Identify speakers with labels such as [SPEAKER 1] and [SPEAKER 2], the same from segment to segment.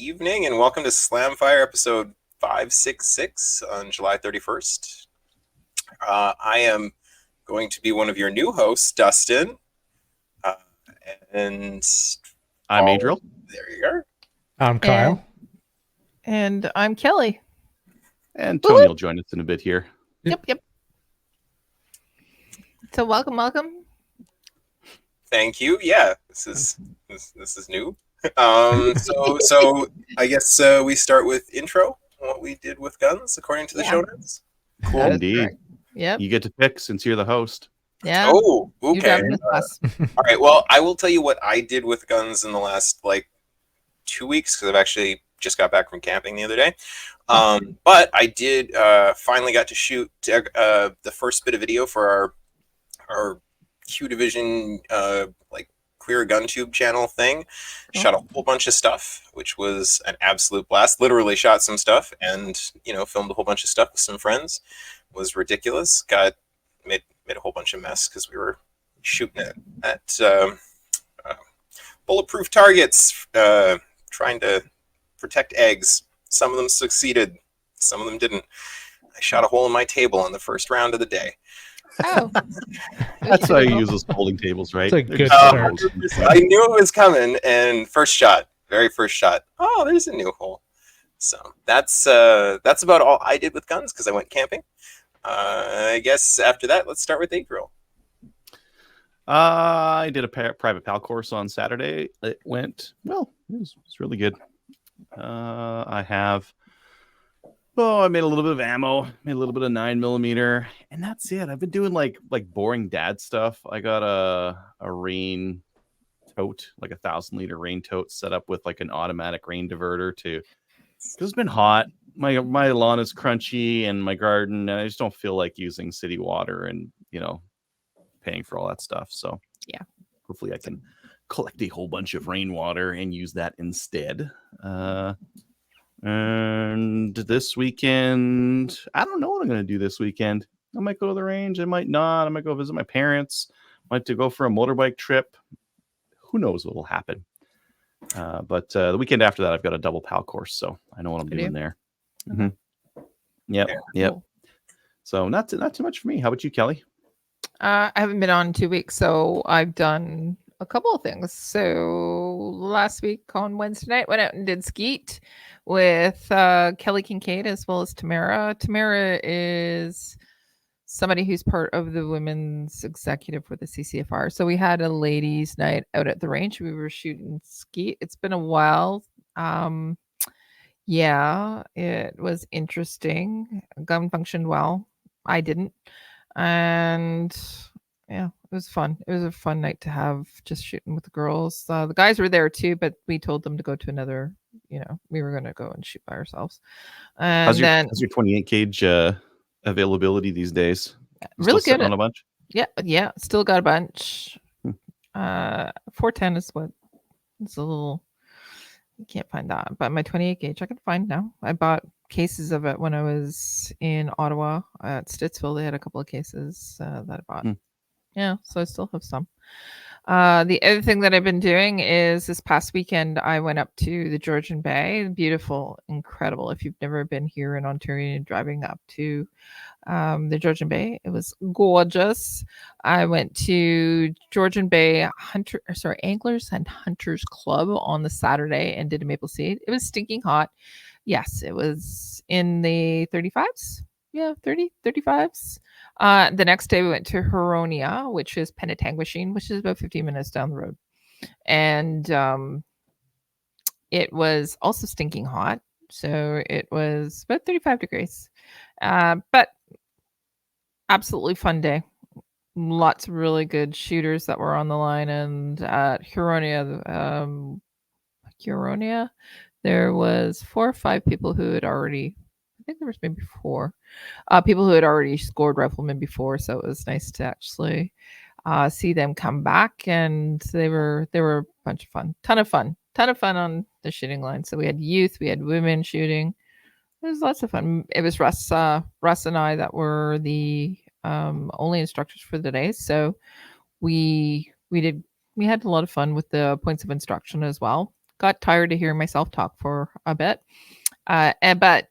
[SPEAKER 1] evening, and welcome to Slamfire episode 566 on July 31st. I am going to be one of your new hosts, Dustin. And
[SPEAKER 2] I'm Adriel.
[SPEAKER 1] There you go.
[SPEAKER 3] I'm Kyle.
[SPEAKER 4] And I'm Kelly.
[SPEAKER 2] And Tony will join us in a bit here.
[SPEAKER 4] Yep. So welcome.
[SPEAKER 1] Thank you. Yeah, this is new. So I guess we start with intro, what we did with guns according to the show notes.
[SPEAKER 2] Cool. Indeed.
[SPEAKER 4] Yep.
[SPEAKER 2] You get to pick since you're the host.
[SPEAKER 4] Yeah.
[SPEAKER 1] Oh, okay. All right. Well, I will tell you what I did with guns in the last 2 weeks because I've actually just got back from camping the other day. But I did finally got to shoot the first bit of video for our Q Division Clear Gun Tube channel thing. Shot a whole bunch of stuff, which was an absolute blast. Literally shot some stuff and filmed a whole bunch of stuff with some friends. Was ridiculous. Made a whole bunch of mess because we were shooting at bulletproof targets, trying to protect eggs. Some of them succeeded, some of them didn't. I shot a hole in my table on the first round of the day.
[SPEAKER 4] Oh,
[SPEAKER 2] that's how you use those folding tables, right?
[SPEAKER 3] That's a good start.
[SPEAKER 1] I knew it was coming, and very first shot. Oh, there's a new hole. So that's about all I did with guns because I went camping. I guess after that, let's start with Adriel.
[SPEAKER 2] I did a private PAL course on Saturday. It went well. It was really good. I made a little bit of ammo, made a little bit of 9mm, and that's it. I've been doing like boring dad stuff. I got a rain tote, like 1,000-liter rain tote set up with an automatic rain diverter because it's been hot. My lawn is crunchy and my garden, and I just don't feel like using city water and paying for all that stuff. So
[SPEAKER 4] yeah,
[SPEAKER 2] hopefully I can collect a whole bunch of rainwater and use that instead. And this weekend, I don't know what I'm going to do this weekend. I might go to the range. I might not. I might go visit my parents. Might have to go for a motorbike trip. Who knows what will happen. But the weekend after that, I've got a double PAL course, so I know what I'm doing there. Mm-hmm. Yep. Cool. So not too much for me. How about you, Kelly?
[SPEAKER 4] I haven't been on 2 weeks, so I've done a couple of things. So last week on Wednesday night, went out and did skeet with Kelly Kincaid as well as Tamara. Tamara is somebody who's part of the women's executive for the CCFR. So we had a ladies' night out at the range. We were shooting skeet. It's been a while. Yeah, it was interesting. Gun functioned well. I didn't. And yeah, it was fun. It was a fun night to have just shooting with the girls. The guys were there too, but we told them to go to another, we were going to go and shoot by ourselves. And
[SPEAKER 2] how's your 28 gauge availability these days?
[SPEAKER 4] Really good.
[SPEAKER 2] On a bunch?
[SPEAKER 4] Yeah. Still got a bunch. 410 is what it's a little, you can't find that, but my 28 gauge I can find now. I bought cases of it when I was in Ottawa at Stittsville. They had a couple of cases that I bought. Yeah, so I still have some. The other thing that I've been doing is this past weekend I went up to the Georgian Bay. Beautiful, incredible. If you've never been here in Ontario and driving up to the Georgian Bay, it was gorgeous. I went to Georgian Bay Anglers and Hunters Club on the Saturday and did a maple seed. It was stinking hot. Yes, it was in the 35s. Yeah, 35s. The next day we went to Huronia, which is Penetanguishene, which is about 15 minutes down the road. And it was also stinking hot. So it was about 35 degrees. But absolutely fun day. Lots of really good shooters that were on the line. And at Huronia, there was 4 or 5 people who had already, I think there was maybe 4 people who had already scored riflemen before. So it was nice to actually see them come back, and they were a bunch of fun, ton of fun on the shooting line. So we had youth, we had women shooting. It was lots of fun. It was Russ and I that were the only instructors for the day. So we had a lot of fun with the points of instruction as well. got tired of hearing myself talk for a bit. But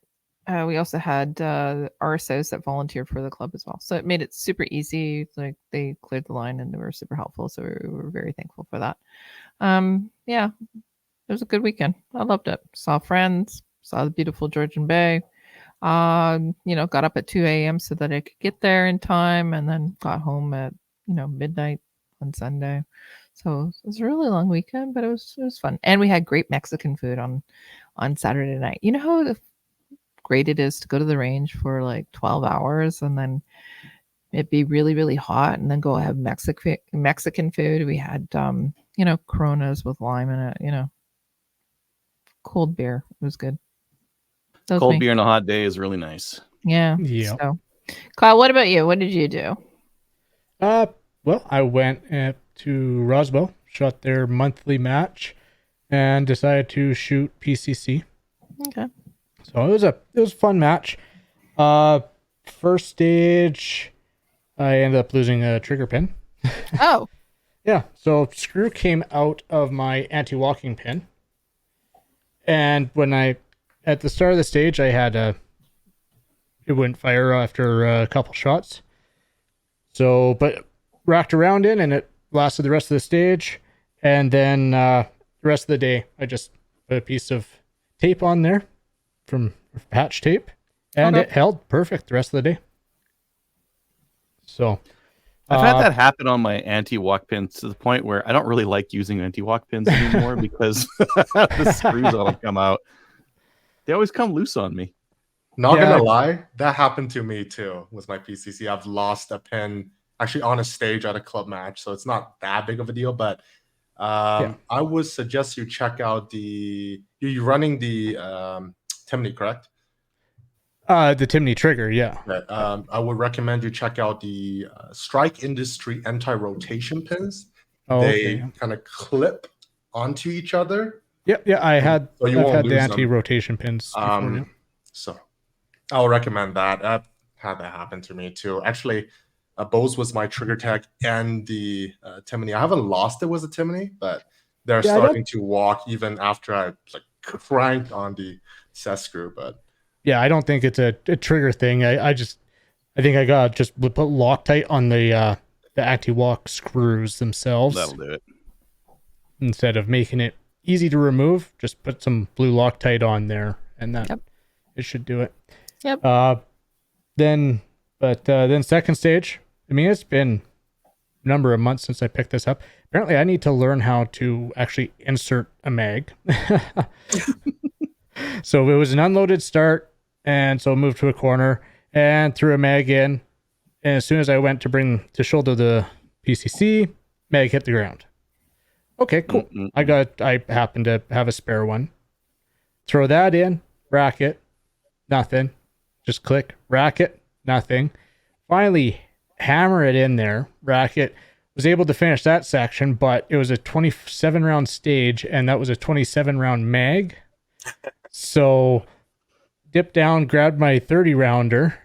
[SPEAKER 4] we also had RSOs that volunteered for the club as well. So it made it super easy. Like they cleared the line and they were super helpful. So we were very thankful for that. Yeah, it was a good weekend. I loved it. Saw friends, saw the beautiful Georgian Bay. Got up at 2 a.m. so that I could get there in time, and then got home at midnight on Sunday. So it was a really long weekend, but it was fun. And we had great Mexican food on Saturday night. You know how great it is to go to the range for like 12 hours and then it'd be really, really hot and then go have Mexican food. We had, Coronas with lime in it, cold beer. It was good. That was
[SPEAKER 2] Cold
[SPEAKER 4] me.
[SPEAKER 2] beer on a hot day is really nice.
[SPEAKER 4] Yeah.
[SPEAKER 3] Yeah.
[SPEAKER 4] So, Kyle, what about you? What did you do?
[SPEAKER 3] Well, I went to Roswell, shot their monthly match, and decided to shoot PCC.
[SPEAKER 4] Okay.
[SPEAKER 3] So it was a fun match. First stage, I ended up losing a trigger pin.
[SPEAKER 4] Oh.
[SPEAKER 3] Yeah, so screw came out of my anti-walking pin, and at the start of the stage, I had it wouldn't fire after a couple shots. So, but racked around in, and it lasted the rest of the stage, and then the rest of the day, I just put a piece of tape on there from patch tape, and
[SPEAKER 4] Okay.
[SPEAKER 3] it held perfect the rest of the day. So
[SPEAKER 2] I've had that happen on my anti-walk pins to the point where I don't really like using anti-walk pins anymore because the screws all come out. They always come loose on me.
[SPEAKER 5] Not
[SPEAKER 3] Yeah.
[SPEAKER 5] gonna lie, that happened to me too with my PCC. I've lost a pin actually on a stage at a club match, so it's not that big of a deal. But I would suggest you check out you're running the Timney, correct?
[SPEAKER 3] The Timney trigger, yeah.
[SPEAKER 5] Right. I would recommend you check out the Strike Industry anti-rotation pins.
[SPEAKER 3] Oh,
[SPEAKER 5] They
[SPEAKER 3] okay.
[SPEAKER 5] kind of clip onto each other.
[SPEAKER 3] Yeah. I've had
[SPEAKER 5] So you
[SPEAKER 3] the
[SPEAKER 5] won't lose them.
[SPEAKER 3] anti-rotation pins before. Yeah.
[SPEAKER 5] So I'll recommend that. I've had that happen to me too. Actually, Bose was my trigger tech and the Timony. I haven't lost it with a Timony, but they're starting to walk even after I cranked on the set screw. But
[SPEAKER 3] yeah, I don't think it's a trigger thing. I think I got just put Loctite on the anti-walk screws themselves.
[SPEAKER 2] That'll do it.
[SPEAKER 3] Instead of making it easy to remove, just put some blue Loctite on there, and that it should do it.
[SPEAKER 4] Yep.
[SPEAKER 3] Then second stage. I mean, it's been a number of months since I picked this up. Apparently, I need to learn how to actually insert a mag. So it was an unloaded start, and so I moved to a corner and threw a mag in. And as soon as I went to shoulder the PCC, mag hit the ground. Okay, cool. I happen to have a spare one. Throw that in, rack it, nothing. Just click, rack it, nothing. Finally, hammer it in there, rack it. Was able to finish that section, but it was a 27 round stage, and that was a 27 round mag. So, dipped down, grabbed my 30 rounder,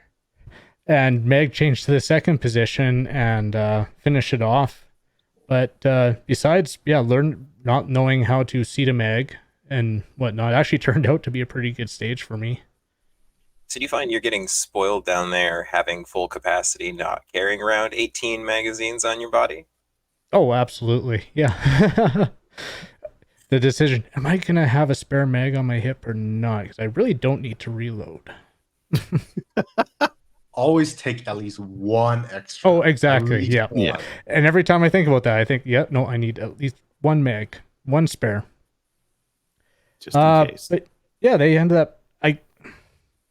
[SPEAKER 3] and mag changed to the second position and finish it off. But besides, not knowing how to seat a mag and whatnot, actually turned out to be a pretty good stage for me.
[SPEAKER 1] So do you find you're getting spoiled down there having full capacity, not carrying around 18 magazines on your body?
[SPEAKER 3] Oh, absolutely. Yeah. The decision, am I going to have a spare mag on my hip or not? Because I really don't need to reload.
[SPEAKER 5] always take at least one extra.
[SPEAKER 3] Oh, exactly. Yeah.
[SPEAKER 5] One.
[SPEAKER 3] And every time I think about that, I think, I need at least one mag, one spare.
[SPEAKER 2] Just in case.
[SPEAKER 3] But yeah, they ended up,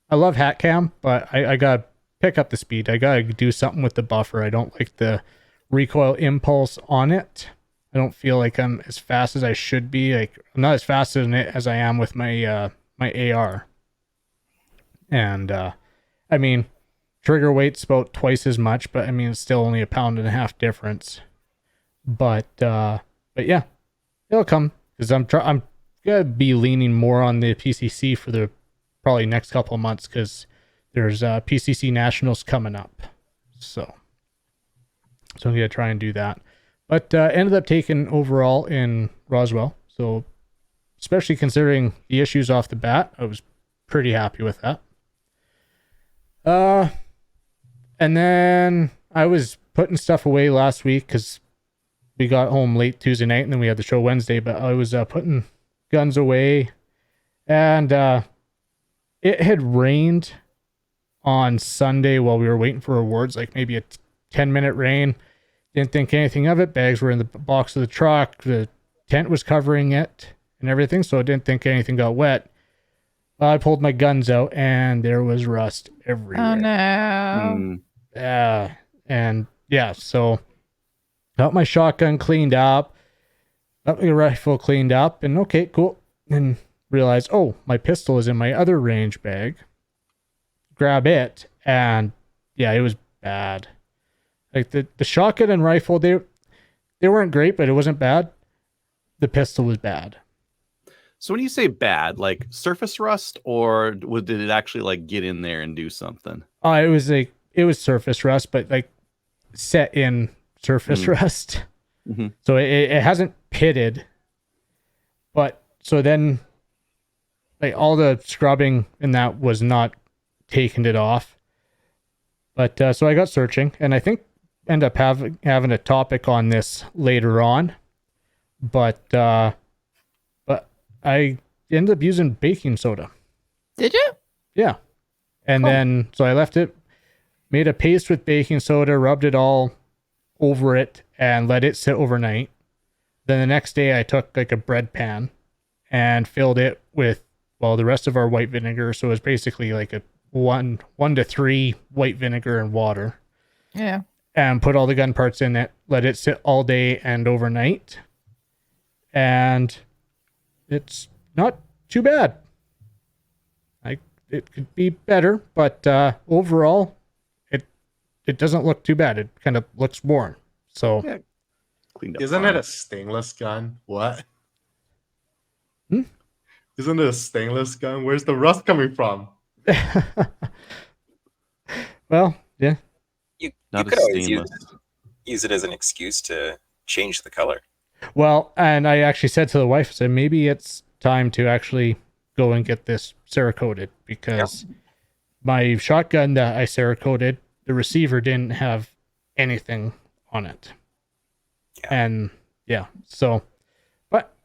[SPEAKER 3] I love hat cam, but I got to pick up the speed. I got to do something with the buffer. I don't like the recoil impulse on it. I don't feel like I'm as fast as I should be. Like, I'm not as fast in it as I am with my my AR. And I mean, trigger weight's about twice as much, but I mean, it's still only 1.5 pounds difference. But yeah, it'll come because I'm gonna be leaning more on the PCC for the probably next couple of months because there's PCC Nationals coming up. So I'm gonna try and do that. But ended up taking overall in Roswell. So especially considering the issues off the bat. I was pretty happy with that. And then I was putting stuff away last week because we got home late Tuesday night and then we had the show Wednesday, but I was putting guns away, and it had rained on Sunday while we were waiting for awards, like maybe a 10-minute rain. Didn't think anything of it. Bags were in the box of the truck. The tent was covering it and everything, so I didn't think anything got wet. I pulled my guns out and there was rust everywhere.
[SPEAKER 4] Oh no.
[SPEAKER 3] And yeah, so got my shotgun cleaned up, got my rifle cleaned up, and okay, cool. And realized, oh, my pistol is in my other range bag. Grab it, and yeah, it was bad. Like the shotgun and rifle, they weren't great, but it wasn't bad. The pistol was bad.
[SPEAKER 2] So when you say bad, like surface rust, or did it actually like get in there and do something?
[SPEAKER 3] It was surface rust, but like set in surface rust.
[SPEAKER 2] Mm-hmm.
[SPEAKER 3] So it hasn't pitted, but so then like all the scrubbing and that was not taking it off. But so I got searching, and I think end up having a topic on this later on. But I ended up using baking soda.
[SPEAKER 4] Did you?
[SPEAKER 3] Yeah. And then, so I left it, made a paste with baking soda, rubbed it all over it, and let it sit overnight. Then the next day I took like a bread pan and filled it with, well, the rest of our white vinegar. So it was basically like a 1 to 3 white vinegar and water.
[SPEAKER 4] Yeah.
[SPEAKER 3] And put all the gun parts in it, let it sit all day and overnight. And it's not too bad. It could be better, but overall, it doesn't look too bad. It kind of looks worn. So,
[SPEAKER 2] Yeah. Cleaned up.
[SPEAKER 5] Isn't
[SPEAKER 2] fine.
[SPEAKER 5] it a stainless gun? What?
[SPEAKER 3] Hmm?
[SPEAKER 5] Isn't it a stainless gun? Where's the rust coming from?
[SPEAKER 3] well, yeah.
[SPEAKER 1] You
[SPEAKER 2] Not
[SPEAKER 1] could
[SPEAKER 2] a
[SPEAKER 1] always
[SPEAKER 2] stainless.
[SPEAKER 1] use it as an excuse to change the color.
[SPEAKER 3] Well, and I actually said to the wife, I said, maybe it's time to actually go and get this Cerakoted, because my shotgun that I Cerakoted, the receiver didn't have anything on it.
[SPEAKER 1] Yeah.
[SPEAKER 3] And yeah, so, but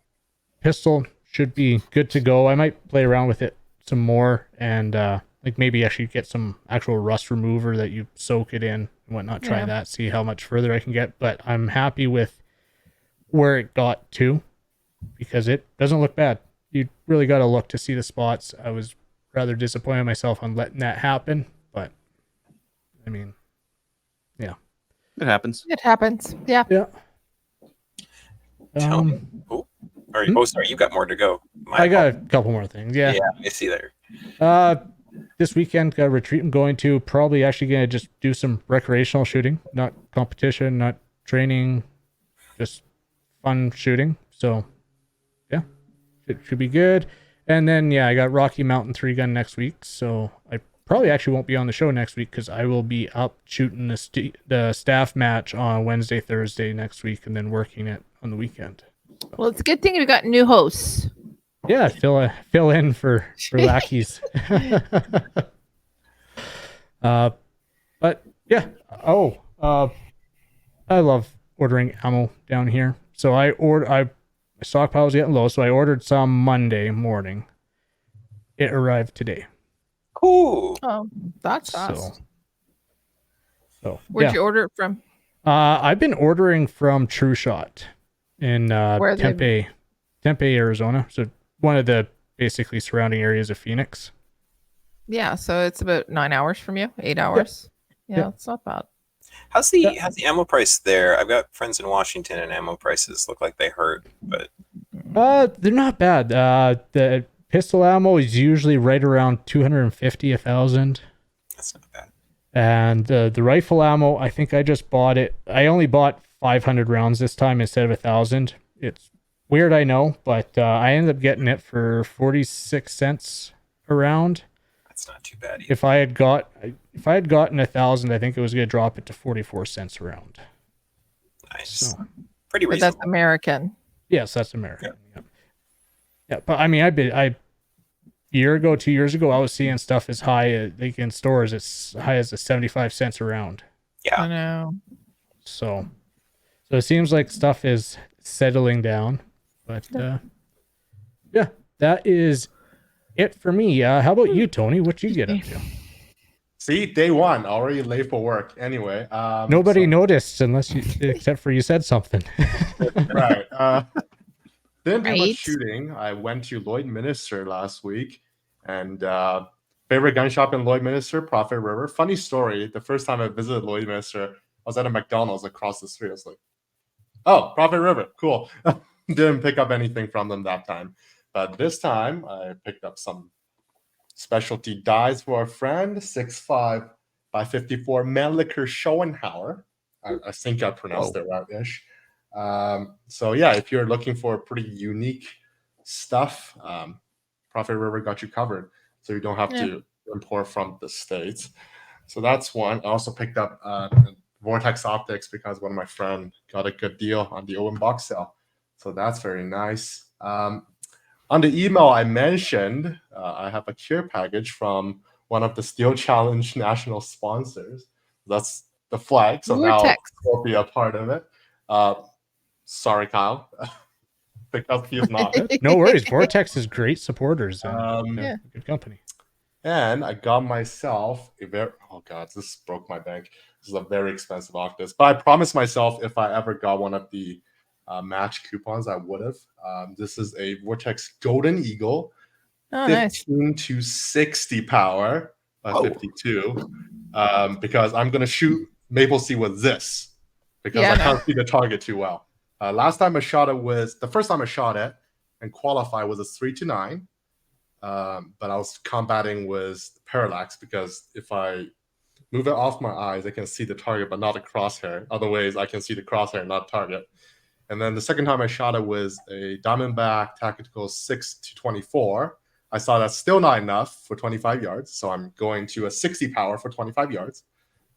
[SPEAKER 3] pistol should be good to go. I might play around with it some more and like maybe actually get some actual rust remover that you soak it in and whatnot. Try that, see how much further I can get. But I'm happy with where it got to, because it doesn't look bad. You really got to look to see the spots. I was rather disappointed in myself on letting that happen, but I mean, yeah.
[SPEAKER 2] It happens.
[SPEAKER 4] It happens. Yeah.
[SPEAKER 3] Yeah.
[SPEAKER 1] Sorry, you got more to go.
[SPEAKER 3] I got a couple more things. Yeah.
[SPEAKER 1] Yeah, I see there.
[SPEAKER 3] This weekend, got a retreat I'm going to. Probably actually going to just do some recreational shooting, not competition, not training, just fun shooting. So, yeah, it should be good. And then, yeah, I got Rocky Mountain 3-gun next week. So I probably actually won't be on the show next week because I will be up shooting the staff match on Wednesday, Thursday next week, and then working it on the weekend.
[SPEAKER 4] Well, it's a good thing we got new hosts.
[SPEAKER 3] Yeah, fill in for lackeys. But yeah. I love ordering ammo down here. So my stockpile's getting low, so I ordered some Monday morning. It arrived today.
[SPEAKER 1] Cool.
[SPEAKER 4] Oh, that's fast.
[SPEAKER 3] So
[SPEAKER 4] Where'd you order it from?
[SPEAKER 3] I've been ordering from True Shot in Tempe, Arizona. So one of the basically surrounding areas of Phoenix.
[SPEAKER 4] Yeah, so it's about 9 hours from you, 8 hours. Yeah, it's not bad.
[SPEAKER 1] How's the ammo price there? I've got friends in Washington, and ammo prices look like they hurt, but
[SPEAKER 3] They're not bad. The pistol ammo is usually right around 250, 1,000.
[SPEAKER 1] that's not bad.
[SPEAKER 3] And the rifle ammo, I think I just bought it. I only bought 500 rounds this time instead of 1,000. It's weird, I know, but I ended up getting it for 46 cents a round.
[SPEAKER 1] That's not too bad either.
[SPEAKER 3] If I had gotten 1,000, I think it was going to drop it to 44 cents a round.
[SPEAKER 1] Nice.
[SPEAKER 3] So,
[SPEAKER 1] Pretty
[SPEAKER 4] But
[SPEAKER 1] reasonable.
[SPEAKER 4] that's American.
[SPEAKER 3] yes, that's American. Yep. Yeah, but I mean, a year ago, 2 years ago, I was seeing stuff as high like in stores as high as 75 cents a round.
[SPEAKER 1] Yeah.
[SPEAKER 4] I know.
[SPEAKER 3] So it seems like stuff is settling down. But yeah, that is it for me. How about you, Tony? What you get up to?
[SPEAKER 5] See, day one, already late for work. Anyway,
[SPEAKER 3] Nobody noticed except for you said something.
[SPEAKER 5] right. Didn't do much
[SPEAKER 4] Right.
[SPEAKER 5] shooting. I went to Lloydminster last week, and favorite gun shop in Lloydminster, Prophet River. Funny story. The first time I visited Lloydminster, I was at a McDonald's across the street. I was like, "Oh, Prophet River, cool." Didn't pick up anything from them that time, but this time I picked up some specialty dies for a friend. 6.5 by 54 Mannlicher Schoenhauer. I think I pronounced it right-ish. So yeah, if you're looking for pretty unique stuff, Prophet River got you covered, so you don't have to import from the States. So that's one. I also picked up Vortex Optics because one of my friends got a good deal on the open box sale. So that's very nice. On the email I mentioned, I have a care package from one of the Steel Challenge national sponsors. That's the flag, so now
[SPEAKER 4] Vortex.
[SPEAKER 5] we'll be a part of it. Sorry, Kyle, because he is not.
[SPEAKER 3] No worries. Vortex is great supporters and
[SPEAKER 4] Yeah.
[SPEAKER 3] good company.
[SPEAKER 5] And I got myself a very, oh god, this broke my bank. This is a very expensive Octus, but I promised myself if I ever got one of the match coupons, I would have. This is a Vortex Golden Eagle,
[SPEAKER 4] Oh, nice.
[SPEAKER 5] 15 to 60 power by
[SPEAKER 1] Oh.
[SPEAKER 5] 52, because I'm gonna shoot Maple Sea with this because
[SPEAKER 4] Yeah,
[SPEAKER 5] I
[SPEAKER 4] no.
[SPEAKER 5] can't see the target too well. Last time I shot it was the first time I shot it and qualify was a 3 to 9. But I was combating with parallax because if I move it off my eyes, I can see the target but not the crosshair. Other ways, I can see the crosshair, not target. And then the second time I shot it was a Diamondback Tactical 6 to 24. I saw that's still not enough for 25 yards, so I'm going to a 60 power for 25 yards.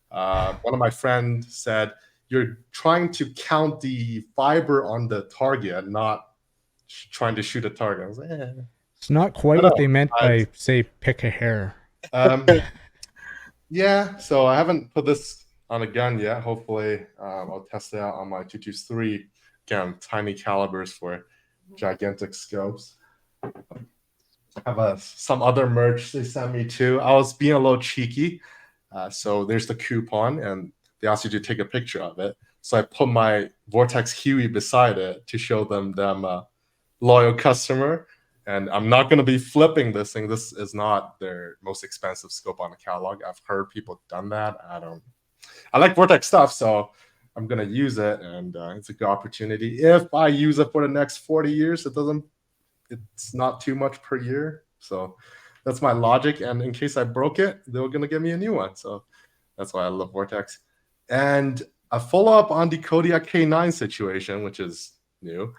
[SPEAKER 5] One of my friends said, "You're trying to count the fiber on the target, not trying to shoot a target." I was like, eh.
[SPEAKER 3] It's not quite what they meant by say pick a hair.
[SPEAKER 5] Yeah, so I haven't put this on a gun yet. Hopefully, I'll test it out on my 223. Again, tiny calibers for gigantic scopes. I have some other merch they sent me too. I was being a little cheeky. So there's the coupon, and they asked you to take a picture of it. So I put my Vortex Huey beside it to show them I'm a loyal customer. And I'm not going to be flipping this thing. This is not their most expensive scope on the catalog. I've heard people done that. I like Vortex stuff, so I'm going to use it, and it's a good opportunity. If I use it for the next 40 years, it's not too much per year. So that's my logic. And in case I broke it, they're going to give me a new one. So that's why I love Vortex. And a follow-up on the Kodiak K9 situation, which is new.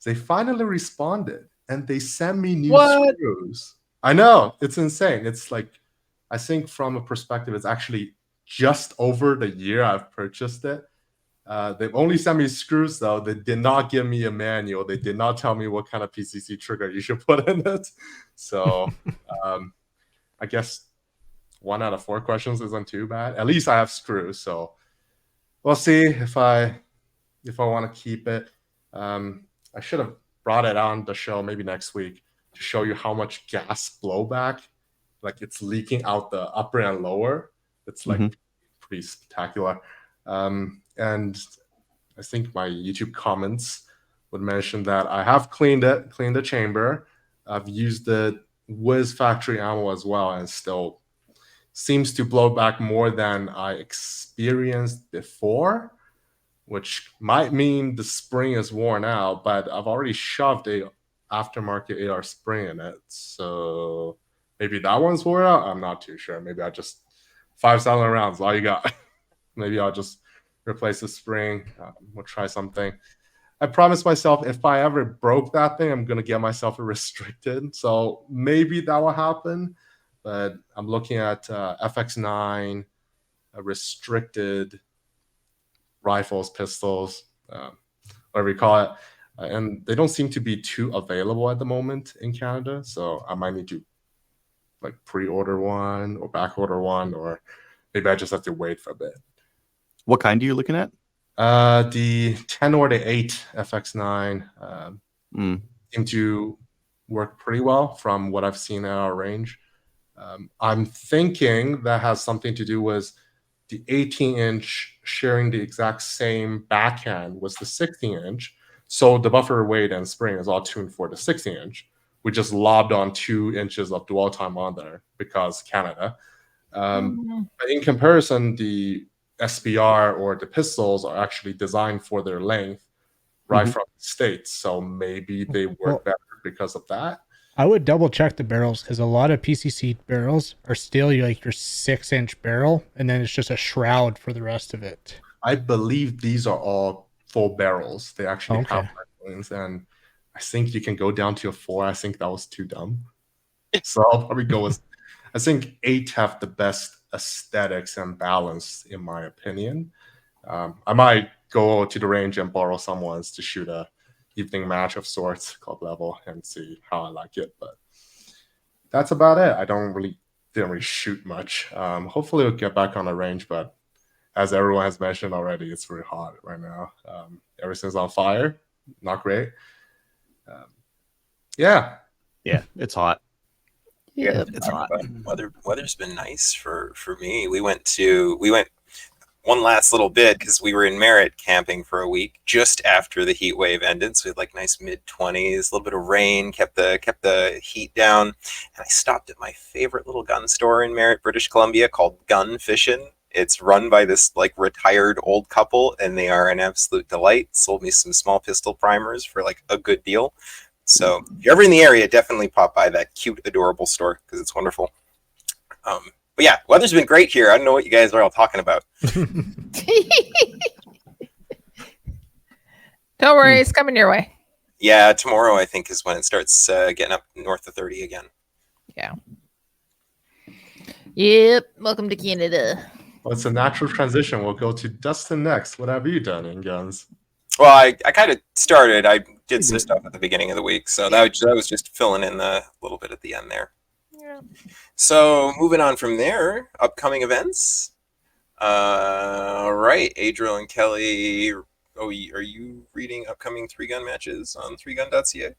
[SPEAKER 5] They finally responded, and they sent me new screws. I know, it's insane. It's like, I think from a perspective, it's actually just over the year I've purchased it. They've only sent me screws, though. They did not give me a manual. They did not tell me what kind of PCC trigger you should put in it. So I guess 1 out of 4 questions isn't too bad. At least I have screws, so we'll see if I want to keep it. I should have brought it on the show maybe next week to show you how much gas blowback, like it's leaking out the upper and lower. It's like pretty spectacular. And I think my YouTube comments would mention that I have cleaned the chamber. I've used the Wiz factory ammo as well, and still seems to blow back more than I experienced before, which might mean the spring is worn out, but I've already shoved a aftermarket AR spring in it. So maybe that one's worn out. I'm not too sure. Maybe I just 5,000 rounds, all you got. Maybe I'll just replace the spring. We'll try something. I promised myself if I ever broke that thing, I'm going to get myself a restricted. So maybe that will happen. But I'm looking at FX9, a restricted rifles, pistols, whatever you call it. and they don't seem to be too available at the moment in Canada. So I might need to like pre-order one or back order one, or maybe I just have to wait for a bit.
[SPEAKER 2] What kind are you looking at?
[SPEAKER 5] The 10 or the 8 FX9 seem to work pretty well from what I've seen at our range. I'm thinking that has something to do with the 18-inch sharing the exact same backhand with the 16-inch. So the buffer weight and spring is all tuned for the 16-inch. We just lobbed on 2 inches of dwell time on there because Canada. But in comparison, the SBR or the pistols are actually designed for their length right from the States. So maybe they work better because of that.
[SPEAKER 3] I would double check the barrels because a lot of PCC barrels are still like your 6-inch barrel, and then it's just a shroud for the rest of it.
[SPEAKER 5] I believe these are all full barrels. They actually have riflings, and I think you can go down to a 4. I think that was too dumb. So I'll probably go with, I think 8 have the best aesthetics and balance, in my opinion. I might go to the range and borrow someone's to shoot a evening match of sorts, club level, and see how I like it. But that's about it. I didn't really shoot much. Hopefully we'll get back on the range, but as everyone has mentioned already, it's very hot right now. Everything's on fire. Not great. Yeah,
[SPEAKER 2] it's hot.
[SPEAKER 1] Yeah,
[SPEAKER 2] it's hot.
[SPEAKER 1] Weather's been nice for me. We went one last little bit because we were in Merritt camping for a week just after the heat wave ended. So we had like nice mid-20s, a little bit of rain, kept the heat down. And I stopped at my favorite little gun store in Merritt, British Columbia, called Gun Fishin'. It's run by this like retired old couple, and they are an absolute delight. Sold me some small pistol primers for like a good deal. So if you're ever in the area, definitely pop by that cute, adorable store because it's wonderful. But yeah, weather's been great here. I don't know what you guys are all talking about.
[SPEAKER 4] Don't worry, it's coming your way.
[SPEAKER 1] Yeah, tomorrow I think is when it starts getting up north of 30 again.
[SPEAKER 4] Yeah. Yep. Welcome to Canada.
[SPEAKER 5] Well, it's a natural transition. We'll go to Dustin next. What have you done in guns?
[SPEAKER 1] Well, I kind of started. I did some stuff at the beginning of the week, so that was just filling in the little bit at the end there.
[SPEAKER 4] Yeah.
[SPEAKER 1] So moving on from there, upcoming events. All right, Adriel and Kelly. Are you reading upcoming 3-gun matches on 3gun.ca?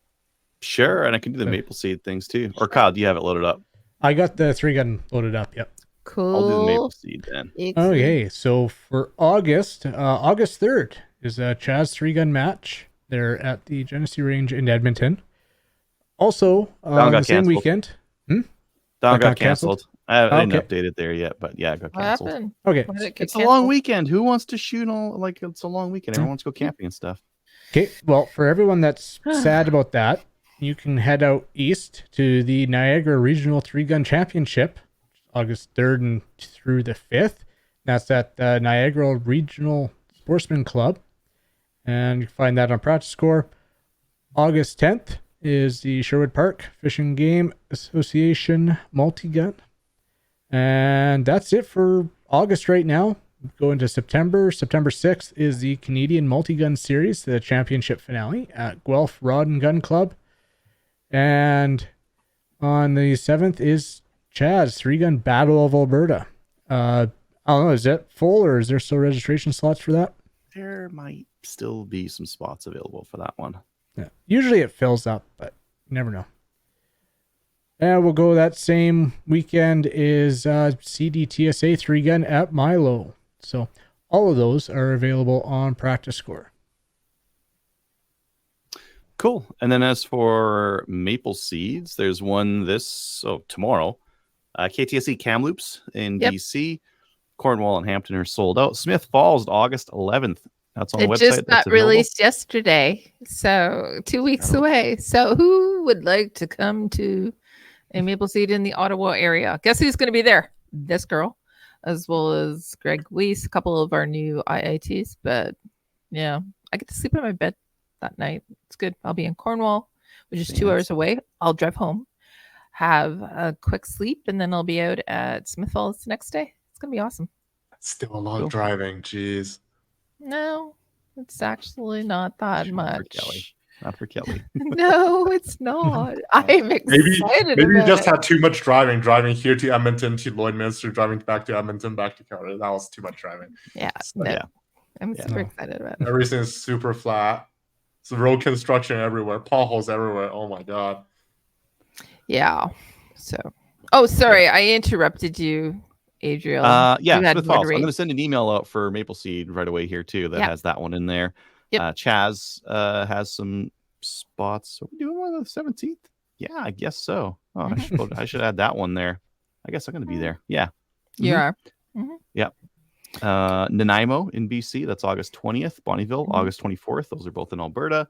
[SPEAKER 2] Sure, and I can do the Maple Seed things too. Or Kyle, do you have it loaded up?
[SPEAKER 3] I got the 3-gun loaded up. Yep.
[SPEAKER 4] Cool.
[SPEAKER 2] I'll do the Maple Seed then.
[SPEAKER 3] Okay, so for August 3rd is a Chaz 3-gun match. They're at the Genesee Range in Edmonton. Also, on the same weekend.
[SPEAKER 2] That got canceled. I didn't update it there yet, but yeah, it got canceled.
[SPEAKER 4] What happened?
[SPEAKER 3] Okay.
[SPEAKER 2] It's a long weekend. Who wants to shoot it's a long weekend. Everyone wants to go camping and stuff.
[SPEAKER 3] Okay, well, for everyone that's sad about that, you can head out east to the Niagara Regional 3-Gun Championship, August 3rd and through the 5th. That's at the Niagara Regional Sportsman Club. And you can find that on Practice Score. August 10th is the Sherwood Park Fish and Game Association Multi-Gun. And that's it for August right now. Going to September. September 6th is the Canadian Multi-Gun Series, the championship finale at Guelph Rod and Gun Club. And on the 7th is Chaz 3-Gun Battle of Alberta. I don't know, is that full or is there still registration slots for that?
[SPEAKER 2] There might still be some spots available for that one.
[SPEAKER 3] Yeah. Usually it fills up, but you never know. And we'll go that same weekend is CDTSA 3-Gun at Milo. So all of those are available on Practice Score.
[SPEAKER 2] Cool. And then as for Maple Seeds, there's one tomorrow. KTSE Kamloops in DC. Cornwall and Hampton are sold out. Smith Falls, August 11th. That's on the website.
[SPEAKER 4] It just got released yesterday, so 2 weeks away. So who would like to come to a Maple Seed in the Ottawa area? Guess who's going to be there? This girl, as well as Greg Weiss, a couple of our new IITs. But yeah, I get to sleep in my bed that night. It's good. I'll be in Cornwall, which is 2 hours away. I'll drive home, have a quick sleep, and then I'll be out at Smith Falls the next day. It's going to be awesome.
[SPEAKER 5] That's still a lot of driving. Jeez.
[SPEAKER 4] No, it's actually not that much.
[SPEAKER 2] not for Kelly.
[SPEAKER 4] No, it's not. I'm
[SPEAKER 5] Maybe
[SPEAKER 4] excited.
[SPEAKER 5] maybe you
[SPEAKER 4] about
[SPEAKER 5] just
[SPEAKER 4] it.
[SPEAKER 5] had too much driving here to Edmonton to Lloydminster, driving back to Edmonton, back to Calgary. That was too much driving.
[SPEAKER 4] Yeah,
[SPEAKER 5] So,
[SPEAKER 4] no,
[SPEAKER 2] Yeah.
[SPEAKER 4] I'm
[SPEAKER 2] Yeah.
[SPEAKER 4] super
[SPEAKER 3] No.
[SPEAKER 4] excited about it.
[SPEAKER 5] Everything's super flat. It's road construction everywhere, potholes everywhere. Oh my god.
[SPEAKER 4] Yeah. So, oh, sorry, I interrupted you, Adriel.
[SPEAKER 2] Yeah,
[SPEAKER 4] You had
[SPEAKER 2] Smith
[SPEAKER 4] more to
[SPEAKER 2] Falls. I'm
[SPEAKER 4] read.
[SPEAKER 2] going to send an email out for Maple Seed right away here too. That
[SPEAKER 4] Yep.
[SPEAKER 2] has that one in there.
[SPEAKER 4] Yep.
[SPEAKER 2] Chaz has some spots. Are we doing one on the 17th? Yeah, I guess so. Oh, I should add that one there. I guess I'm going to be there. Yeah.
[SPEAKER 4] You
[SPEAKER 2] Mhm.
[SPEAKER 4] are.
[SPEAKER 2] Nanaimo in BC. That's August 20th. Bonneville,
[SPEAKER 4] Mhm.
[SPEAKER 2] August 24th. Those are both in Alberta.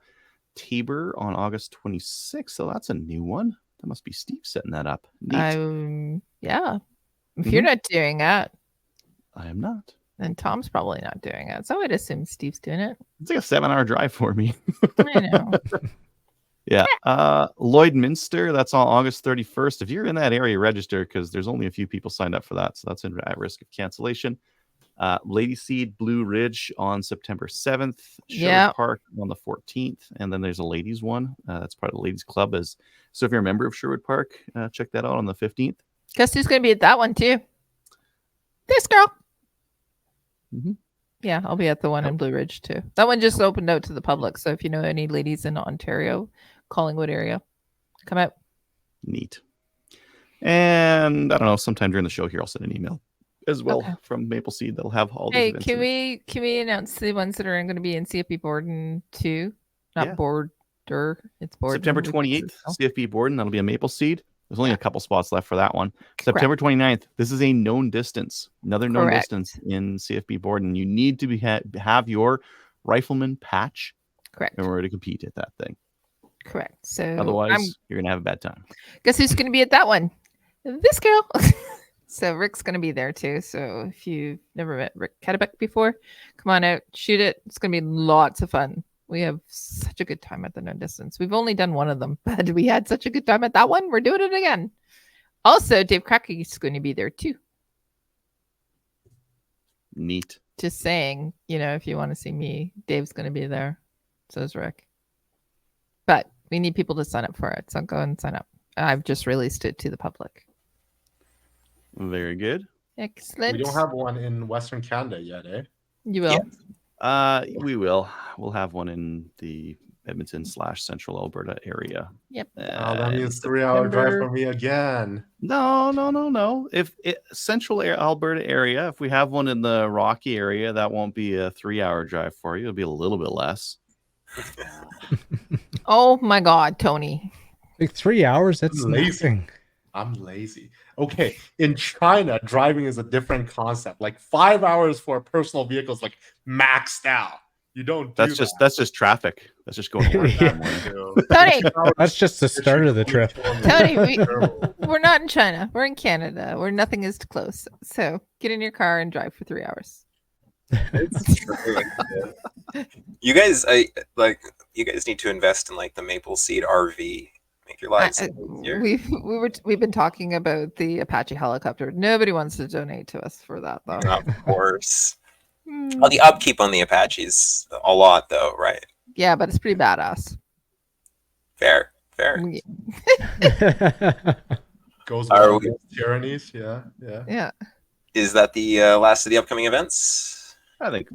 [SPEAKER 2] Tabor on August 26th. So that's a new one. That must be Steve setting that up. Neat.
[SPEAKER 4] Yeah. If you're not doing it,
[SPEAKER 2] I am not.
[SPEAKER 4] then Tom's probably not doing it. So I'd assume Steve's doing it.
[SPEAKER 2] It's like a 7-hour drive for me.
[SPEAKER 4] I know.
[SPEAKER 2] Yeah. Lloydminster, that's on August 31st. If you're in that area, register because there's only a few people signed up for that. So that's at risk of cancellation. Lady Seed Blue Ridge on September 7th. Sherwood
[SPEAKER 4] Yeah.
[SPEAKER 2] Park on the 14th. And then there's a ladies one. That's part of the ladies club. So if you're a member of Sherwood Park, check that out on the 15th.
[SPEAKER 4] Guess who's going to be at that one too? This girl.
[SPEAKER 2] Mhm.
[SPEAKER 4] Yeah, I'll be at the one in Blue Ridge too. That one just opened out to the public. So if you know any ladies in Ontario, Collingwood area, come out.
[SPEAKER 2] Neat. And I don't know, sometime during the show here, I'll send an email as well
[SPEAKER 4] Okay.
[SPEAKER 2] from Maple Seed that'll have all these
[SPEAKER 4] Hey,
[SPEAKER 2] events.
[SPEAKER 4] can
[SPEAKER 2] in it.
[SPEAKER 4] we announce the ones that are going to be in CFP Borden too? Not
[SPEAKER 2] Yeah.
[SPEAKER 4] Border. It's Borden.
[SPEAKER 2] September
[SPEAKER 4] which is
[SPEAKER 2] 28th,
[SPEAKER 4] itself.
[SPEAKER 2] CFB Borden. That'll be a Maple Seed. There's only
[SPEAKER 4] Yeah.
[SPEAKER 2] a couple spots left for that one. September 29th. This is a known distance. Another known
[SPEAKER 4] Correct.
[SPEAKER 2] distance in CFB Borden. You need to have your rifleman patch
[SPEAKER 4] Correct.
[SPEAKER 2] in order to compete at that thing.
[SPEAKER 4] Correct. So
[SPEAKER 2] Otherwise, you're gonna have a bad time.
[SPEAKER 4] guess who's going to be at that one? This girl. So Rick's going to be there too. So if you've never met Rick Kettebeck before, come on out, shoot it. It's going to be lots of fun. We have such a good time at the No Distance. We've only done one of them, but we had such a good time at that one. We're doing it again. Also, Dave Cracky's going to be there too.
[SPEAKER 2] Neat.
[SPEAKER 4] Just saying, if you want to see me, Dave's going to be there. So is Rick. But we need people to sign up for it. So go and sign up. I've just released it to the public.
[SPEAKER 2] Very good.
[SPEAKER 4] Excellent.
[SPEAKER 5] We don't have one in Western Canada yet, eh?
[SPEAKER 4] You will.
[SPEAKER 1] Yeah.
[SPEAKER 2] We will. We'll have one in the Edmonton/Central Alberta area.
[SPEAKER 4] Yep.
[SPEAKER 5] That means 3-hour drive for me again.
[SPEAKER 2] No. If Central Alberta area, if we have one in the Rocky area, that won't be a 3-hour drive for you. It'll be a little bit less.
[SPEAKER 4] Oh my God, Tony.
[SPEAKER 3] Like 3 hours? That's
[SPEAKER 5] Lazy.
[SPEAKER 3] nothing.
[SPEAKER 5] I'm lazy. Okay, in China, driving is a different concept. Like 5 hours for a personal vehicle is like maxed out. You don't.
[SPEAKER 2] That's just traffic. That's just going to work.
[SPEAKER 3] Yeah.
[SPEAKER 4] Tony,
[SPEAKER 3] That's just the start of the trip.
[SPEAKER 4] Tony, we're not in China. We're in Canada, where nothing is close. So get in your car and drive for 3 hours.
[SPEAKER 1] It's true. You guys, you guys need to invest in like the Maple Seed RV. Make your lives easier.
[SPEAKER 4] We've been talking about the Apache helicopter. Nobody wants to donate to us for that though.
[SPEAKER 1] Of course.
[SPEAKER 4] Hmm.
[SPEAKER 1] Well, the upkeep on the Apaches a lot though, right?
[SPEAKER 4] Yeah, but it's pretty badass.
[SPEAKER 1] Fair.
[SPEAKER 5] Goes
[SPEAKER 1] Are
[SPEAKER 5] well
[SPEAKER 1] we-
[SPEAKER 5] against tyrannies. Yeah.
[SPEAKER 4] Yeah.
[SPEAKER 1] Is that the last of the upcoming events?
[SPEAKER 2] I think.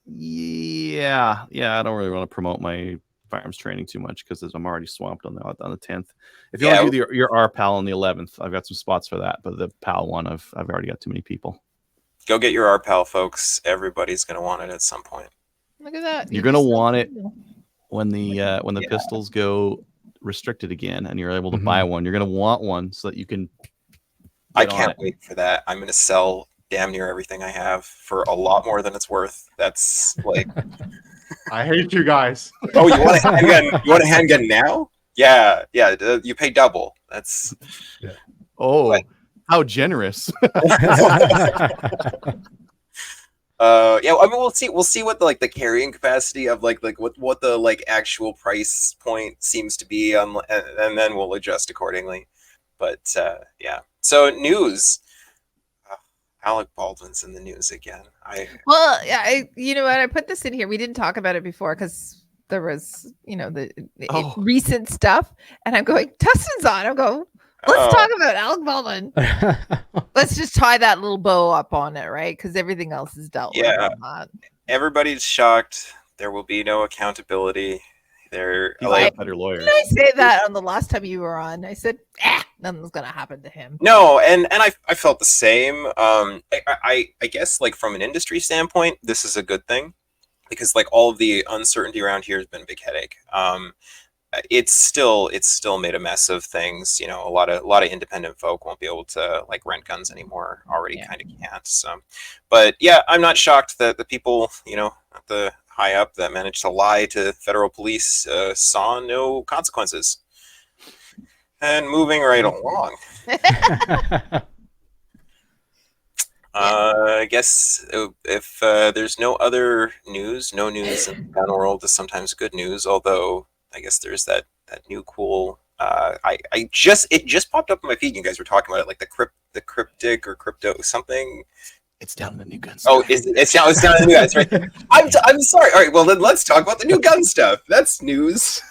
[SPEAKER 2] Yeah. I don't really want to promote my firearms training too much because I'm already swamped on the 10th. If you want to do your RPAL on the 11th, I've got some spots for that. But the PAL one, I've already got too many people.
[SPEAKER 1] Go get your RPAL, folks. Everybody's gonna want it at some point.
[SPEAKER 4] Look at that.
[SPEAKER 2] You're gonna want it when the pistols go restricted again, and you're able to buy one. You're gonna want one so that you can.
[SPEAKER 1] I can't wait for that. I'm gonna sell damn near everything I have for a lot more than it's worth. That's like.
[SPEAKER 5] I hate you guys.
[SPEAKER 1] Oh, you want a handgun? You want a handgun now? Yeah. You pay double. That's.
[SPEAKER 2] Oh,
[SPEAKER 1] What?
[SPEAKER 2] how generous!
[SPEAKER 1] Yeah. I mean, we'll see. We'll see what the carrying capacity of what the actual price point seems to be, and then we'll adjust accordingly. But yeah. So news. Alec Baldwin's in the news again.
[SPEAKER 4] Well, you know what? I put this in here. We didn't talk about it before because there was, the
[SPEAKER 2] Oh.
[SPEAKER 4] recent stuff, and I'm going, Dustin's on. I'm going, let's talk about Alec Baldwin. Let's just tie that little bow up on it, right? Because everything else is dealt with.
[SPEAKER 1] Everybody's shocked. There will be no accountability. He's
[SPEAKER 2] like a better lawyer.
[SPEAKER 4] Did I say that on the last time you were on? I said, nothing's gonna happen to him.
[SPEAKER 1] No, and I felt the same. I guess like from an industry standpoint, this is a good thing because like all of the uncertainty around here has been a big headache. It's still made a mess of things. You know, a lot of independent folk won't be able to like rent guns anymore. Already kind of can't. So, but yeah, I'm not shocked that the people, at the high up that managed to lie to federal police saw no consequences. And moving right along. I guess if there's no other news, no news in the gun world is sometimes good news. Although I guess there's that new cool. It just popped up on my feed. You guys were talking about it, like the cryptic or crypto something.
[SPEAKER 2] It's down in the new gun
[SPEAKER 1] stuff. Oh, it's down in the new guns, right? I'm sorry. All right, well then let's talk about the new gun stuff. That's news.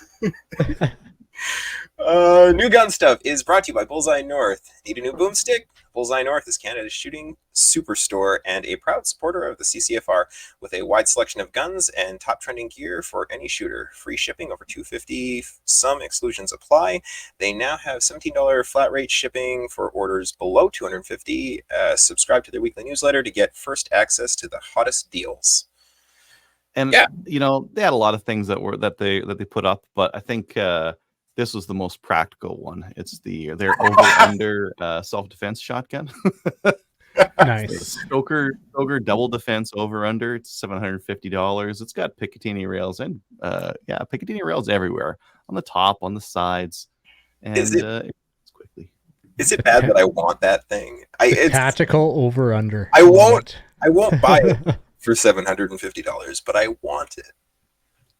[SPEAKER 1] New gun stuff is brought to you by Bullseye North. Need a new boomstick? Bullseye North is Canada's shooting superstore and a proud supporter of the CCFR with a wide selection of guns and top trending gear for any shooter. Free shipping over $250. Some exclusions apply. They now have $17 flat rate shipping for orders below $250. Subscribe to their weekly newsletter to get first access to the hottest deals.
[SPEAKER 2] And they had a lot of things that they put up, but I think this was the most practical one. It's their over-under self-defense shotgun.
[SPEAKER 3] Nice.
[SPEAKER 2] Stoker double defense over-under. It's $750. It's got Picatinny rails and Picatinny rails everywhere, on the top, on the sides, and it's quickly.
[SPEAKER 1] Is it bad that I want that thing?
[SPEAKER 3] It's tactical over-under.
[SPEAKER 1] I won't buy it for $750, but I want it.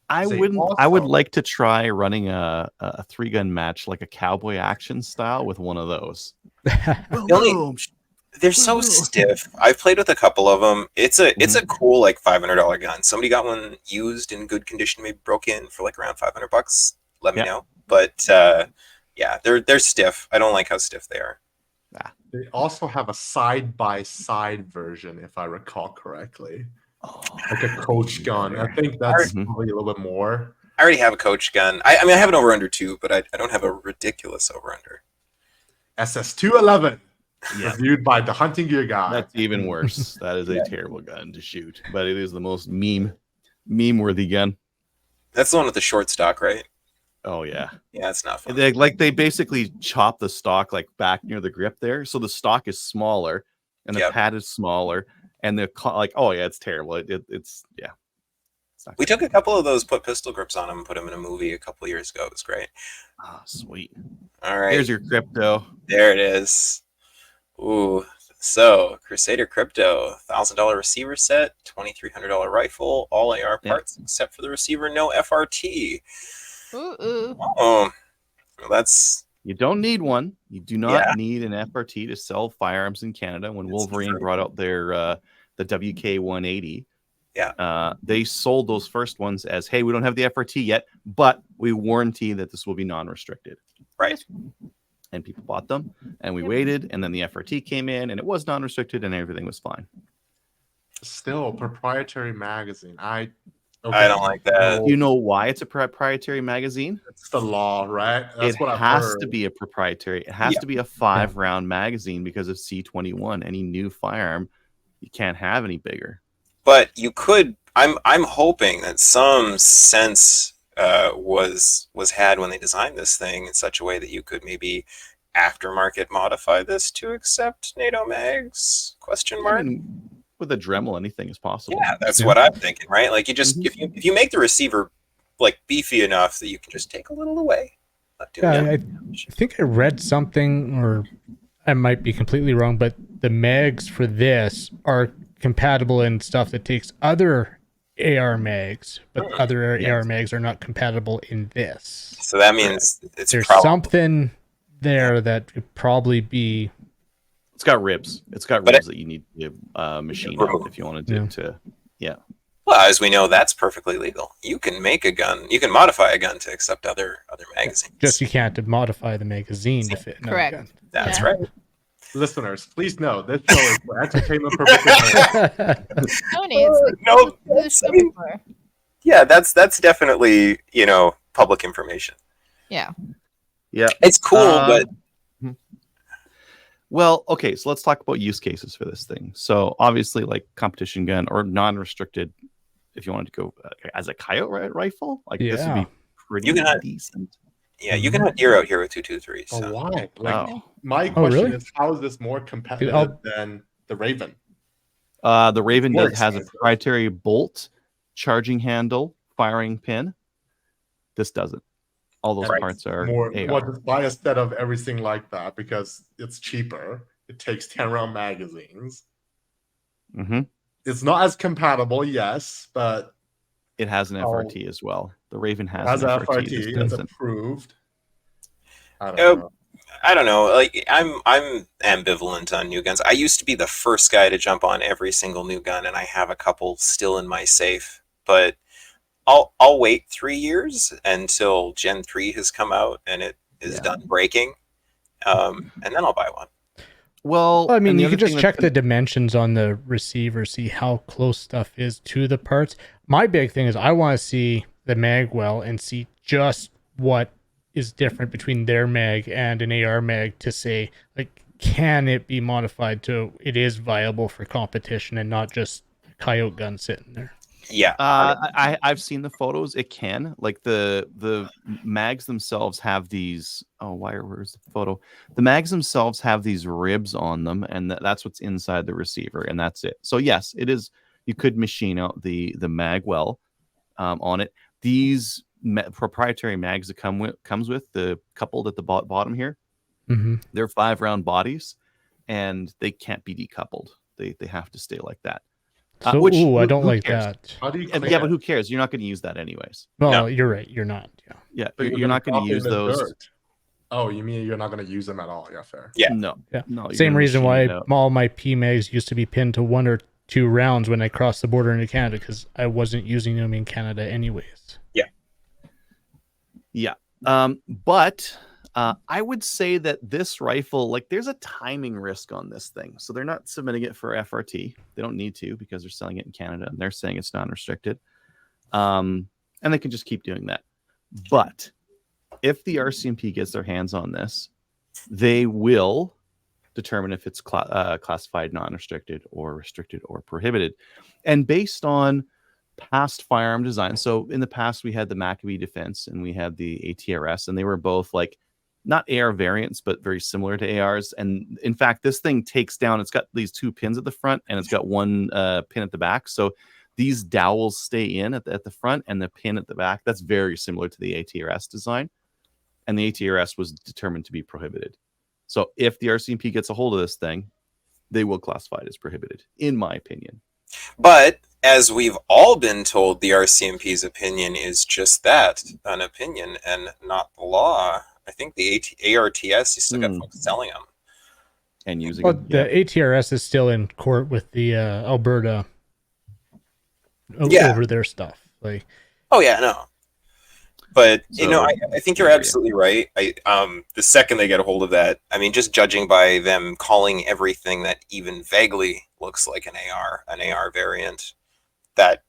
[SPEAKER 2] I would like to try running a 3-gun match, like a cowboy action style, with one of those.
[SPEAKER 1] They're so stiff. I've played with a couple of them. It's a cool like $500 gun. Somebody got one used in good condition, maybe broke in for like around $500. Let me know. But they're stiff. I don't like how stiff they are.
[SPEAKER 5] They also have a side-by-side version, if I recall correctly. Like a coach gun. I think that's probably a little bit more.
[SPEAKER 1] I already have a coach gun. I mean, I have an over-under too, but I don't have a ridiculous over-under.
[SPEAKER 5] SS211, reviewed by the Hunting Gear Guy.
[SPEAKER 2] That's even worse. That is a terrible gun to shoot, but it is the most meme-worthy gun.
[SPEAKER 1] That's the one with the short stock, right?
[SPEAKER 2] Oh yeah,
[SPEAKER 1] yeah, it's not fun.
[SPEAKER 2] They basically chop the stock like back near the grip there, so the stock is smaller and the pad is smaller. And they're like, oh yeah, it's terrible. It's not
[SPEAKER 1] we took a couple of those, put pistol grips on them, and put them in a movie a couple of years ago. It was great.
[SPEAKER 2] Oh, sweet.
[SPEAKER 1] All right,
[SPEAKER 2] here's your crypto.
[SPEAKER 1] There it is. Ooh, so Crusader Crypto, $1,000 receiver set, $2,300 rifle, all AR parts except for the receiver, no FRT.
[SPEAKER 4] Well,
[SPEAKER 1] that's.
[SPEAKER 2] You don't need one. You do not need an FRT to sell firearms in Canada. When Wolverine brought out their the WK-180, they sold those first ones as, hey, we don't have the FRT yet, but we warranty that this will be non-restricted.
[SPEAKER 1] Right.
[SPEAKER 2] And people bought them, and we waited, and then the FRT came in, and it was non-restricted, and everything was fine.
[SPEAKER 5] Still, proprietary magazine. I
[SPEAKER 1] don't like that.
[SPEAKER 2] You know why it's a proprietary magazine?
[SPEAKER 5] It's the law, right?
[SPEAKER 2] It has to be a proprietary. It has to be a 5-round magazine because of C21. Any new firearm, you can't have any bigger.
[SPEAKER 1] But you could. I'm hoping that some sense was had when they designed this thing in such a way that you could maybe aftermarket modify this to accept NATO mags? Question mark.
[SPEAKER 2] I mean, with a Dremel, anything is possible.
[SPEAKER 1] Yeah, that's what I'm thinking, right? Like you just if you make the receiver like beefy enough that you can just take a little away.
[SPEAKER 3] I think I read something, or I might be completely wrong, but the mags for this are compatible in stuff that takes other AR mags, but other AR mags are not compatible in this.
[SPEAKER 1] So that means
[SPEAKER 3] there's something there that could probably be.
[SPEAKER 2] It's got ribs. It's got ribs that you need to machine out if you wanted to.
[SPEAKER 1] Well, as we know, that's perfectly legal. You can make a gun. You can modify a gun to accept other magazines.
[SPEAKER 3] Just you can't modify the magazine to fit another
[SPEAKER 4] Correct.
[SPEAKER 3] gun.
[SPEAKER 1] That's
[SPEAKER 4] Yeah.
[SPEAKER 1] right.
[SPEAKER 5] Listeners, please know this show is for entertainment purposes.
[SPEAKER 4] Tony, it's like
[SPEAKER 1] No,
[SPEAKER 4] what the
[SPEAKER 1] that's-
[SPEAKER 4] show
[SPEAKER 1] I mean-
[SPEAKER 4] before.
[SPEAKER 1] Yeah, that's definitely public information.
[SPEAKER 4] Yeah.
[SPEAKER 2] Yeah.
[SPEAKER 1] It's cool, but
[SPEAKER 2] Well, okay, so let's talk about use cases for this thing. So obviously, like competition gun or non-restricted, if you wanted to go as a coyote rifle, like this would
[SPEAKER 3] Yeah.
[SPEAKER 2] be pretty
[SPEAKER 1] You can have-
[SPEAKER 2] decent.
[SPEAKER 1] yeah, you can have deer out here with 223.
[SPEAKER 5] Oh,
[SPEAKER 1] So.
[SPEAKER 5] why? Like,
[SPEAKER 2] Oh.
[SPEAKER 5] my
[SPEAKER 3] Oh,
[SPEAKER 5] question
[SPEAKER 3] really?
[SPEAKER 5] is, how is this more competitive
[SPEAKER 3] I'll-
[SPEAKER 5] than the Raven?
[SPEAKER 2] The Raven
[SPEAKER 5] More
[SPEAKER 2] has a
[SPEAKER 5] expensive.
[SPEAKER 2] proprietary bolt, charging handle, firing pin. This doesn't. All those
[SPEAKER 5] Right.
[SPEAKER 2] parts are
[SPEAKER 5] More,
[SPEAKER 2] AR.
[SPEAKER 5] well, just buy a set of everything like that because it's cheaper. It takes 10 round magazines.
[SPEAKER 2] hmm
[SPEAKER 5] It's not as compatible, yes, but
[SPEAKER 2] It has an
[SPEAKER 5] Oh.
[SPEAKER 2] FRT as well. The Raven has
[SPEAKER 5] as
[SPEAKER 2] an
[SPEAKER 5] a
[SPEAKER 2] FRT.
[SPEAKER 5] FRT,
[SPEAKER 2] This
[SPEAKER 5] it's
[SPEAKER 2] doesn't.
[SPEAKER 5] approved. I don't
[SPEAKER 1] Oh,
[SPEAKER 5] know.
[SPEAKER 1] I don't know. Like I'm ambivalent on new guns. I used to be the first guy to jump on every single new gun, and I have a couple still in my safe. But I'll wait 3 years until Gen 3 has come out and it is
[SPEAKER 2] Yeah.
[SPEAKER 1] done breaking, and then I'll buy one.
[SPEAKER 2] Well,
[SPEAKER 3] I mean,
[SPEAKER 2] and the
[SPEAKER 3] you
[SPEAKER 2] other
[SPEAKER 3] could just
[SPEAKER 2] thing
[SPEAKER 3] check
[SPEAKER 2] that's
[SPEAKER 3] the dimensions on the receiver, see how close stuff is to the parts. My big thing is I want to see the mag well and see just what is different between their mag and an AR mag to say, like, can it be modified to it is viable for competition and not just coyote gun sitting there.
[SPEAKER 1] Yeah,
[SPEAKER 2] I've seen the photos. It can, like, the mags themselves have these. Oh, where's the photo? The mags themselves have these ribs on them, and that's what's inside the receiver, and that's it. So yes, it is. You could machine out the mag well on it. These proprietary mags that comes with the coupled at the bottom here.
[SPEAKER 3] Mm-hmm.
[SPEAKER 2] They're 5-round bodies, and they can't be decoupled. They have to stay like that.
[SPEAKER 3] So,
[SPEAKER 2] Which,
[SPEAKER 3] I don't
[SPEAKER 2] who
[SPEAKER 3] like
[SPEAKER 2] cares?
[SPEAKER 3] that.
[SPEAKER 5] How do you
[SPEAKER 2] Yeah,
[SPEAKER 5] clean
[SPEAKER 2] but
[SPEAKER 5] it?
[SPEAKER 2] who cares? You're not going to use that anyways.
[SPEAKER 3] Well,
[SPEAKER 1] No.
[SPEAKER 3] you're right. You're not. Yeah.
[SPEAKER 2] Yeah,
[SPEAKER 5] But
[SPEAKER 2] you're not going
[SPEAKER 5] drop
[SPEAKER 2] to
[SPEAKER 5] it
[SPEAKER 2] use
[SPEAKER 5] in the
[SPEAKER 2] those.
[SPEAKER 5] dirt. Oh, you mean you're not going to use them at all? Yeah, fair.
[SPEAKER 1] Yeah.
[SPEAKER 2] No.
[SPEAKER 3] Yeah.
[SPEAKER 2] No. you're
[SPEAKER 3] Same
[SPEAKER 2] gonna
[SPEAKER 3] reason
[SPEAKER 2] machine
[SPEAKER 3] why
[SPEAKER 2] it out.
[SPEAKER 3] all my PMags used to be pinned to 1 or 2 rounds when I crossed the border into Canada because I wasn't using them in Canada anyways.
[SPEAKER 2] Yeah. But I would say that this rifle, like, there's a timing risk on this thing. So they're not submitting it for FRT. They don't need to because they're selling it in Canada and they're saying it's non-restricted. And they can just keep doing that. But if the RCMP gets their hands on this, they will determine if it's classified non-restricted or restricted or prohibited. And based on past firearm design, so in the past we had the Maccabee Defense and we had the ATRS, and they were both like not AR variants, but very similar to ARs. And in fact, this thing takes down, it's got these 2 pins at the front and it's got 1 pin at the back. So these dowels stay in at the front and the pin at the back. That's very similar to the ATRS design. And the ATRS was determined to be prohibited. So if the RCMP gets a hold of this thing, they will classify it as prohibited, in my opinion.
[SPEAKER 1] but as we've all been told, the RCMP's opinion is just that, an opinion and not the law. I think the ARTS, you still got folks selling them.
[SPEAKER 2] And using
[SPEAKER 3] Well,
[SPEAKER 2] it.
[SPEAKER 3] the ATRS is still in court with the Alberta
[SPEAKER 1] Yeah.
[SPEAKER 3] over their stuff. Like,
[SPEAKER 1] Oh yeah, no. But
[SPEAKER 2] So-
[SPEAKER 1] I think you're absolutely right. The second they get a hold of that, I mean, just judging by them calling everything that even vaguely looks like an AR variant, that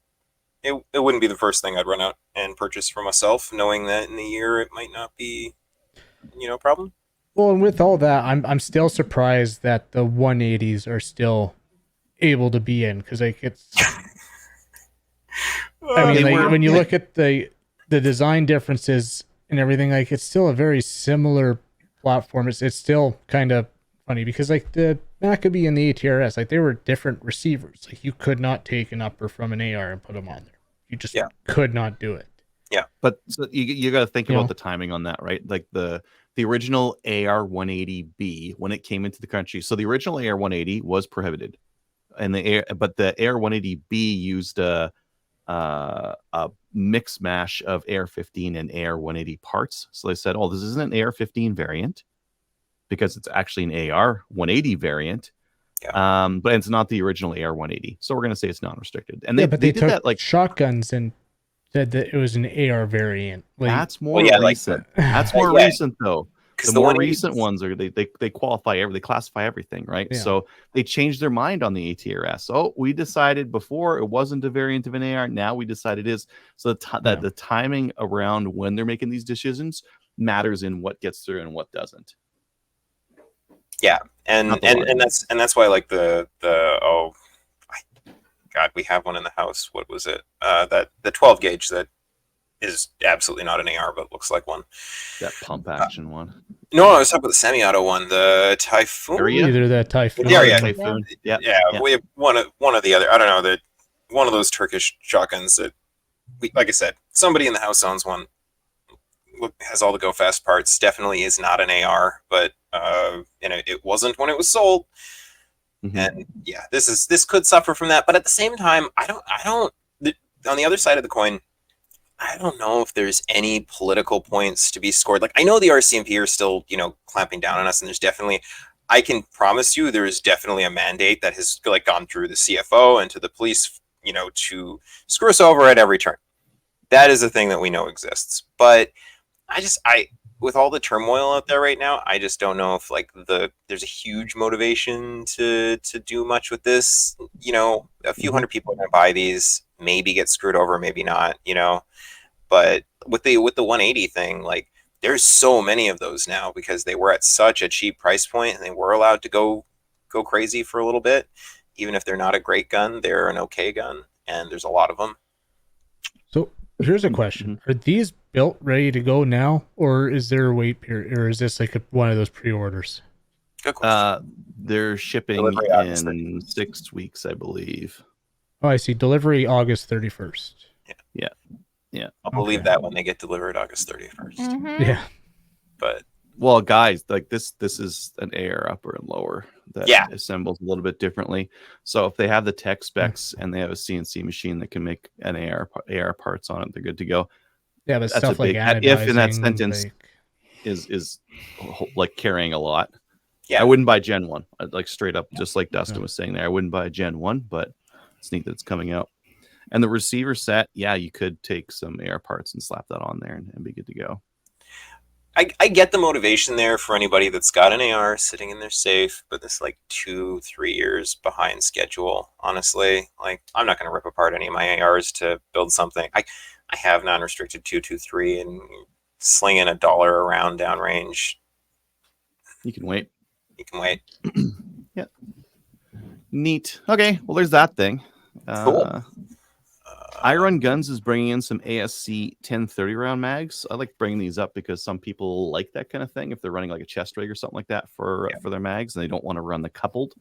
[SPEAKER 1] it wouldn't be the first thing I'd run out and purchase for myself, knowing that in a year it might not be, a problem.
[SPEAKER 3] well, and with all that, I'm still surprised that the 180s are still able to be in because like it's. I mean,
[SPEAKER 2] They
[SPEAKER 3] like,
[SPEAKER 2] were-
[SPEAKER 3] when you look at the design differences and everything, like it's still a very similar platform. It's still kind of funny because like the Maccabee and the ATRS, like they were different receivers. Like you could not take an upper from an AR and put them on there. You just could not do it.
[SPEAKER 2] But so you got to think
[SPEAKER 3] You
[SPEAKER 2] about
[SPEAKER 3] know?
[SPEAKER 2] the timing on that, right? Like the original AR 180B when it came into the country. So the original AR 180 was prohibited, and but the AR 180B used a mix mash of AR 15 and AR 180 parts. So they said, "Oh, this isn't an AR 15 variant because it's actually an AR 180 variant." But it's not the original AR-180, so we're gonna say it's non-restricted. And
[SPEAKER 3] Yeah, but they
[SPEAKER 2] did
[SPEAKER 3] took
[SPEAKER 2] that like
[SPEAKER 3] shotguns and said that it was an AR variant. Like,
[SPEAKER 2] that's more
[SPEAKER 1] Well, yeah, like
[SPEAKER 2] recent. That's more
[SPEAKER 1] yeah.
[SPEAKER 2] recent though.
[SPEAKER 1] Because
[SPEAKER 2] The more recent ones are they qualify they classify everything, right?
[SPEAKER 3] Yeah.
[SPEAKER 2] So they changed their mind on the ATRS. Oh, we decided before it wasn't a variant of an AR. Now we decide it is. So that the timing around when they're making these decisions matters in what gets through and what doesn't.
[SPEAKER 1] Yeah, and that's why like God, we have one in the house. What was it? That the 12 gauge that is absolutely not an AR, but looks like one.
[SPEAKER 2] That pump action one.
[SPEAKER 1] No, I was talking about the semi-auto one, the Typhoon.
[SPEAKER 3] either that Typhoon.
[SPEAKER 2] Typhoon.
[SPEAKER 1] Yeah. We have one of the other. I don't know, one of those Turkish shotguns that, like I said, somebody in the house owns one. Has all the go fast parts. Definitely is not an AR, but it wasn't when it was sold. Mm-hmm. And yeah, this could suffer from that. But at the same time, I don't. On the other side of the coin, I don't know if there's any political points to be scored. Like, I know the RCMP are still, clamping down on us, and there's definitely, I can promise you, there is definitely a mandate that has like gone through the CFO and to the police, to screw us over at every turn. That is a thing that we know exists. But with all the turmoil out there right now, I just don't know if there's a huge motivation to do much with this. A few hundred people are going to buy these, maybe get screwed over, maybe not. But with the 180 thing, like, there's so many of those now because they were at such a cheap price point and they were allowed to go crazy for a little bit. Even if they're not a great gun, they're an okay gun, and there's a lot of them.
[SPEAKER 3] So here's a question: are these built ready to go now, or is there a wait period, or is this like one of those pre-orders?
[SPEAKER 1] Good question.
[SPEAKER 2] They're shipping in 6 weeks, I believe.
[SPEAKER 3] Oh, I see. Delivery August 31st.
[SPEAKER 2] Yeah.
[SPEAKER 1] I'll believe that when they get delivered August 31st.
[SPEAKER 4] Mm-hmm.
[SPEAKER 3] Yeah.
[SPEAKER 1] But
[SPEAKER 2] well, guys, like this is an AR upper and lower that assembles a little bit differently. So if they have the tech specs and they have a CNC machine that can make an AR parts on it, they're good to go.
[SPEAKER 3] Yeah, but
[SPEAKER 2] that's
[SPEAKER 3] stuff like
[SPEAKER 2] if in that sentence is like carrying a lot.
[SPEAKER 1] Yeah,
[SPEAKER 2] I wouldn't buy Gen 1. I'd like straight up, just like Dustin was saying there. I wouldn't buy Gen 1, but it's neat that it's coming out. And the receiver set, you could take some AR parts and slap that on there and be good to go.
[SPEAKER 1] I get the motivation there for anybody that's got an AR sitting in their safe, but it's like 2-3 years behind schedule. Honestly, like, I'm not going to rip apart any of my ARs to build something. I have non-restricted 223 and slinging $1 around downrange.
[SPEAKER 2] You can wait.
[SPEAKER 1] Yeah.
[SPEAKER 2] Neat. Okay. Well, there's that thing.
[SPEAKER 1] Cool.
[SPEAKER 2] Iron Guns is bringing in some ASC 1030 round mags. I like bringing these up because some people like that kind of thing if they're running like a chest rig or something like that for their mags and they don't want to run the coupled.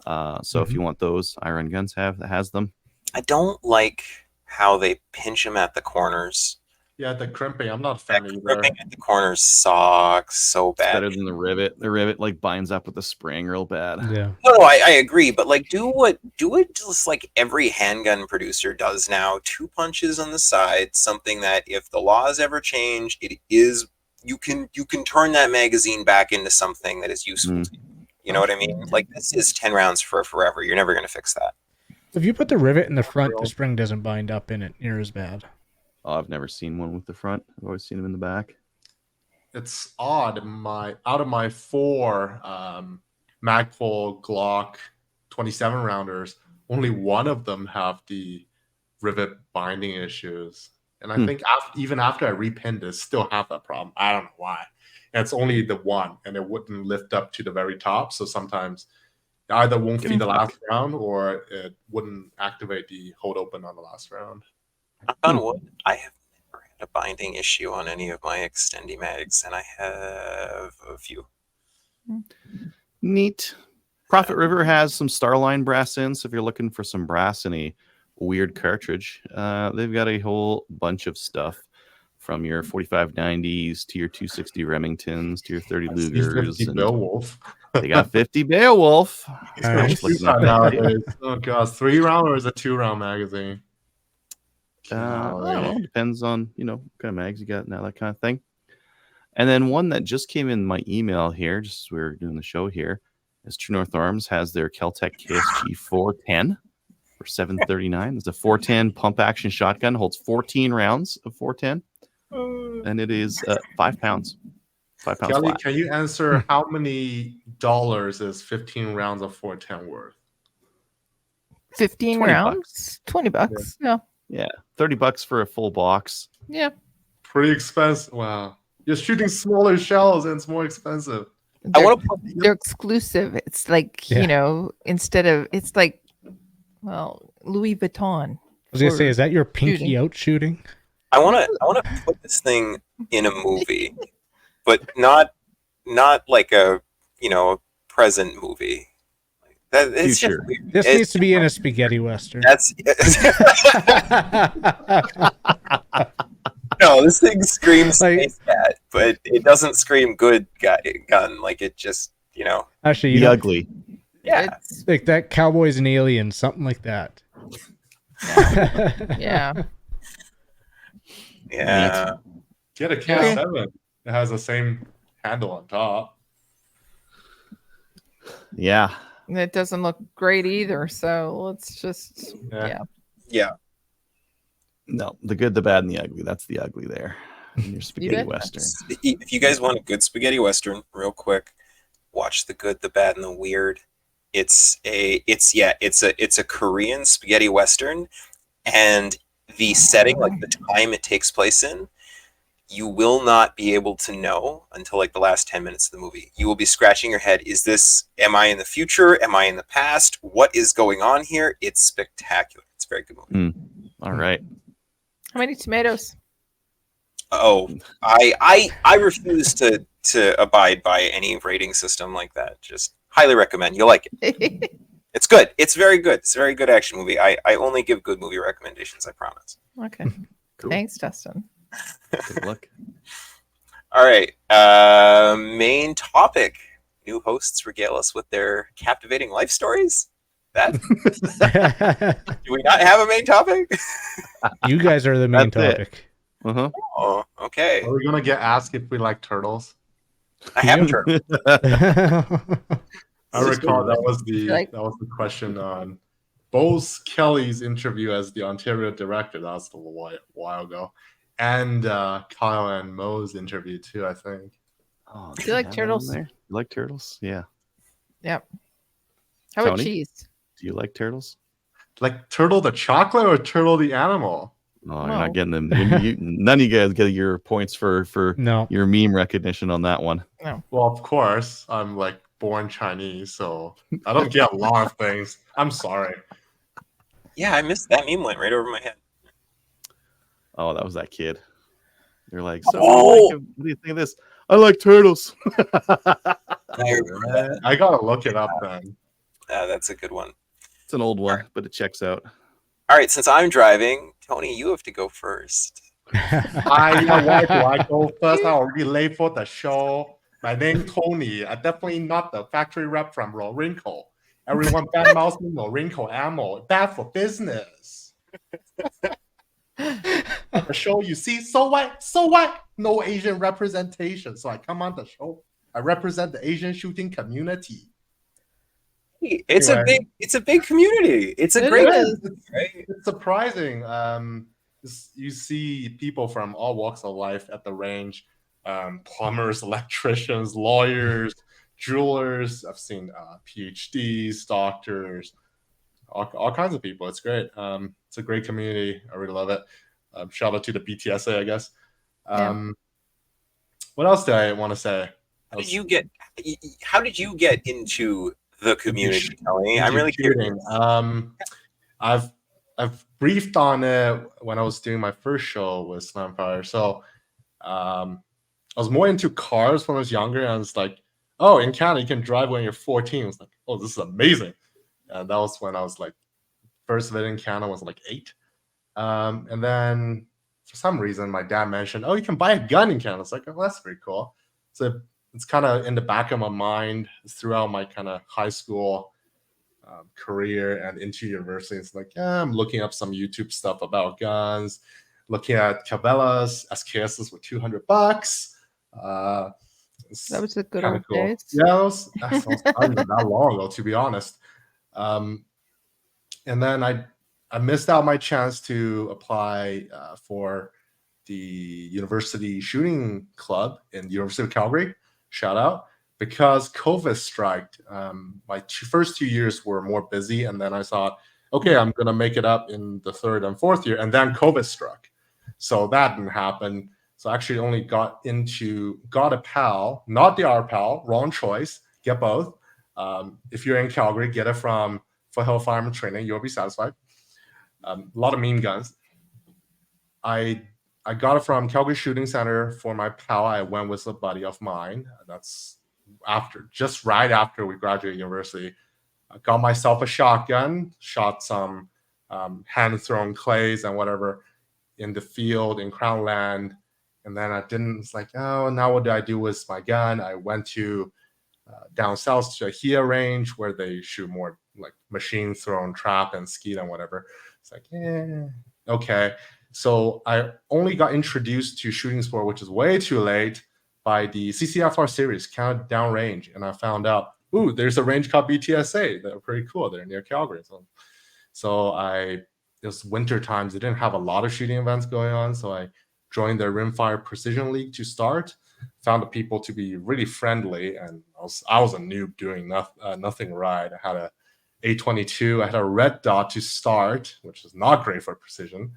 [SPEAKER 2] So if you want those, Iron Guns has them.
[SPEAKER 1] I don't like how they pinch them at the corners.
[SPEAKER 5] Yeah, the crimping. I'm not a fan either.
[SPEAKER 1] Crimping at the corners sucks so bad.
[SPEAKER 2] It's better than the rivet. The rivet like binds up with the spring real bad.
[SPEAKER 3] Yeah.
[SPEAKER 1] No, I agree, but like do it just like every handgun producer does now. 2 punches on the side, something that if the laws ever change, you can turn that magazine back into something that is useful to you. You know what I mean? Like, this is 10 rounds for forever. You're never going to fix that.
[SPEAKER 3] If you put the rivet in the front, the spring doesn't bind up in it near as bad.
[SPEAKER 2] Oh, I've never seen one with the front. I've always seen them in the back.
[SPEAKER 5] It's odd. Out of my 4 Magpul Glock 27 rounders, only one of them have the rivet binding issues. And I think even after I repinned it, still have that problem. I don't know why. And it's only the one, and it wouldn't lift up to the very top. So sometimes it either won't feed the last round or it wouldn't activate the hold open on the last round.
[SPEAKER 1] On wood, I have never had a binding issue on any of my extendy mags, and I have a few.
[SPEAKER 2] Neat. Prophet River has some Starline brass in, so if you're looking for some brass in a weird cartridge, they've got a whole bunch of stuff from your 4590s to your 260 Remingtons to your 30 Lugers.
[SPEAKER 5] 50 Beowulf.
[SPEAKER 2] They got 50 Beowulf.
[SPEAKER 5] Nowadays. Oh gosh, 3 round or is it 2 round magazine?
[SPEAKER 2] I don't know. Depends on what kind of mags you got now, that kind of thing. And then one that just came in my email here, just as we were doing the show here. is True North Arms has their Keltec KSG 410 for $739. It's a 410 pump action shotgun, holds 14 rounds of 410, and it is 5 pounds. 5 pounds
[SPEAKER 5] Kelly,
[SPEAKER 2] flat.
[SPEAKER 5] can you answer how many dollars is 15 rounds of 410 worth?
[SPEAKER 4] 15
[SPEAKER 2] $20.
[SPEAKER 4] rounds, $20. Yeah.
[SPEAKER 2] Yeah, $30 for a full box.
[SPEAKER 4] Yeah.
[SPEAKER 5] Pretty expensive. Wow. You're shooting smaller shells and it's more expensive.
[SPEAKER 1] I want to put
[SPEAKER 4] They're exclusive. It's like,
[SPEAKER 3] Yeah.
[SPEAKER 4] you know, instead of, it's like, well, Louis Vuitton.
[SPEAKER 3] I was gonna say,
[SPEAKER 4] for
[SPEAKER 3] is that your pinky
[SPEAKER 4] shooting.
[SPEAKER 3] out shooting?
[SPEAKER 1] I want to put this thing in a movie, but not like a present movie. That it's just
[SPEAKER 2] Future.
[SPEAKER 1] weird.
[SPEAKER 3] This needs to be in a spaghetti western.
[SPEAKER 1] That's no. This thing screams
[SPEAKER 3] Like-
[SPEAKER 1] space cat, but it doesn't scream good gun. Like it just
[SPEAKER 3] Actually, you
[SPEAKER 2] The
[SPEAKER 3] know,
[SPEAKER 2] ugly.
[SPEAKER 1] yeah.
[SPEAKER 4] It's,
[SPEAKER 3] like that Cowboys and Aliens, something like that.
[SPEAKER 4] yeah.
[SPEAKER 1] Yeah.
[SPEAKER 5] Get a K7. It has the same handle on top.
[SPEAKER 2] Yeah.
[SPEAKER 4] And it doesn't look great either. So let's just, yeah.
[SPEAKER 1] Yeah.
[SPEAKER 2] No, the good, the bad, and the ugly. That's the ugly there. In your spaghetti
[SPEAKER 4] bet.
[SPEAKER 2] western.
[SPEAKER 1] If you guys want a good spaghetti western, real quick, watch The Good, the Bad, and the Weird. It's a Korean spaghetti western, and the setting, like the time it takes place in, you will not be able to know until like the last 10 minutes of the movie. You will be scratching your head. Am I in the future? Am I in the past? What is going on here? It's spectacular. It's a very good movie.
[SPEAKER 2] All right.
[SPEAKER 4] How many tomatoes?
[SPEAKER 1] Oh, I refuse to abide by any rating system like that. Just highly recommend. You'll like it. It's good. It's very good. It's a very good action movie. I only give good movie recommendations, I promise.
[SPEAKER 4] Okay.
[SPEAKER 2] Cool.
[SPEAKER 4] Thanks, Dustin.
[SPEAKER 2] Good luck.
[SPEAKER 1] All right. Main topic. New hosts regale us with their captivating life stories. That do we not have a main topic?
[SPEAKER 3] You guys are the main
[SPEAKER 2] That's it.
[SPEAKER 3] topic.
[SPEAKER 2] Uh-huh.
[SPEAKER 1] Oh, okay.
[SPEAKER 5] Are we gonna get asked if we like turtles?
[SPEAKER 1] I haven't heard.
[SPEAKER 5] I recall that was
[SPEAKER 4] Like-
[SPEAKER 5] the question on both Kelly's interview as the Ontario director. That was a while ago, and Kyle and Mo's interview too. I think.
[SPEAKER 2] Oh,
[SPEAKER 4] Do you like
[SPEAKER 2] have that on
[SPEAKER 4] turtles?
[SPEAKER 2] there? You like turtles? Yeah.
[SPEAKER 4] Yep. How about
[SPEAKER 2] Tony?
[SPEAKER 4] cheese?
[SPEAKER 2] Do you like turtles?
[SPEAKER 5] Like turtle the chocolate or turtle the animal?
[SPEAKER 2] Oh, you're
[SPEAKER 4] No.
[SPEAKER 2] not getting them. None of you guys get your points for
[SPEAKER 3] No.
[SPEAKER 2] your meme recognition on that one.
[SPEAKER 5] Well, of course, I'm like born Chinese, so I don't get a lot of things. I'm sorry.
[SPEAKER 1] Yeah, I missed that meme. Went right over my head.
[SPEAKER 2] Oh, that was that kid. You're like, so
[SPEAKER 1] Oh!
[SPEAKER 2] what do you think of this? I like turtles.
[SPEAKER 1] I remember that.
[SPEAKER 5] I gotta look it up then.
[SPEAKER 1] That's a good one.
[SPEAKER 2] It's an old one, but it checks out.
[SPEAKER 1] All right, since I'm driving, Tony, you have to go first.
[SPEAKER 5] Why do I go first? I'm already late for the show. My name Tony. I'm definitely not the factory rep from Wrinkle. Everyone bad mouths me Wrinkle ammo. Bad for business. The show you see, so what? So what? No Asian representation. So I come on the show. I represent the Asian shooting community.
[SPEAKER 1] It's
[SPEAKER 5] Anyway.
[SPEAKER 1] a big community. It's a
[SPEAKER 4] It
[SPEAKER 1] great
[SPEAKER 4] is.
[SPEAKER 1] right?
[SPEAKER 5] It's surprising. You see people from all walks of life at the range, plumbers, electricians, lawyers, jewelers. I've seen PhDs, doctors, all kinds of people. It's great. It's a great community. I really love it. Shout out to the BTSA, I guess. What else do I want to say?
[SPEAKER 1] How did you get into the community, Tony? I'm really curious.
[SPEAKER 5] I've briefed on it when I was doing my first show with Slamfire. So I was more into cars when I was younger. And I was like, oh, in Canada, you can drive when you're 14. I was like, oh, this is amazing. And that was when I was like, first visiting Canada was like 8. And then for some reason, my dad mentioned, oh, you can buy a gun in Canada. I was like, oh, that's pretty cool. So it's kind of in the back of my mind throughout my kind of high school career and into university. It's like, yeah, I'm looking up some YouTube stuff about guns, looking at Cabela's SKSs with $200,
[SPEAKER 4] That was the good
[SPEAKER 5] kind
[SPEAKER 4] old
[SPEAKER 5] of cool.
[SPEAKER 4] days.
[SPEAKER 5] Yeah, that's not even that long ago, to be honest. And then I missed out my chance to apply for the university shooting club in the University of Calgary. Shout out. Because COVID striked, my first 2 years were more busy, and then I thought, okay, I'm gonna make it up in the third and fourth year, and then COVID struck, so that didn't happen. So I actually only got a PAL, not the R PAL, wrong choice. Get both. If you're in Calgary, get it from Foothill Fireman Training. You'll be satisfied. A lot of mean guns. I got it from Calgary Shooting Center for my PAL. I went with a buddy of mine. That's just right after we graduated university. I got myself a shotgun, shot some hand-thrown clays and whatever in the field in Crown Land. And then it's like, oh, now what do I do with my gun? I went to down south to a HIA range where they shoot more like machine thrown trap and skeet and whatever. It's like, okay. So I only got introduced to shooting sport, which is way too late, by the CCFR series, Count Downrange. And I found out, there's a range called BTSA. They're pretty cool. They're near Calgary. So it was winter times. They didn't have a lot of shooting events going on. So I joined the Rimfire Precision League to start. Found the people to be really friendly, and I was a noob doing nothing right. I had a 822. I had a red dot to start, which is not great for precision.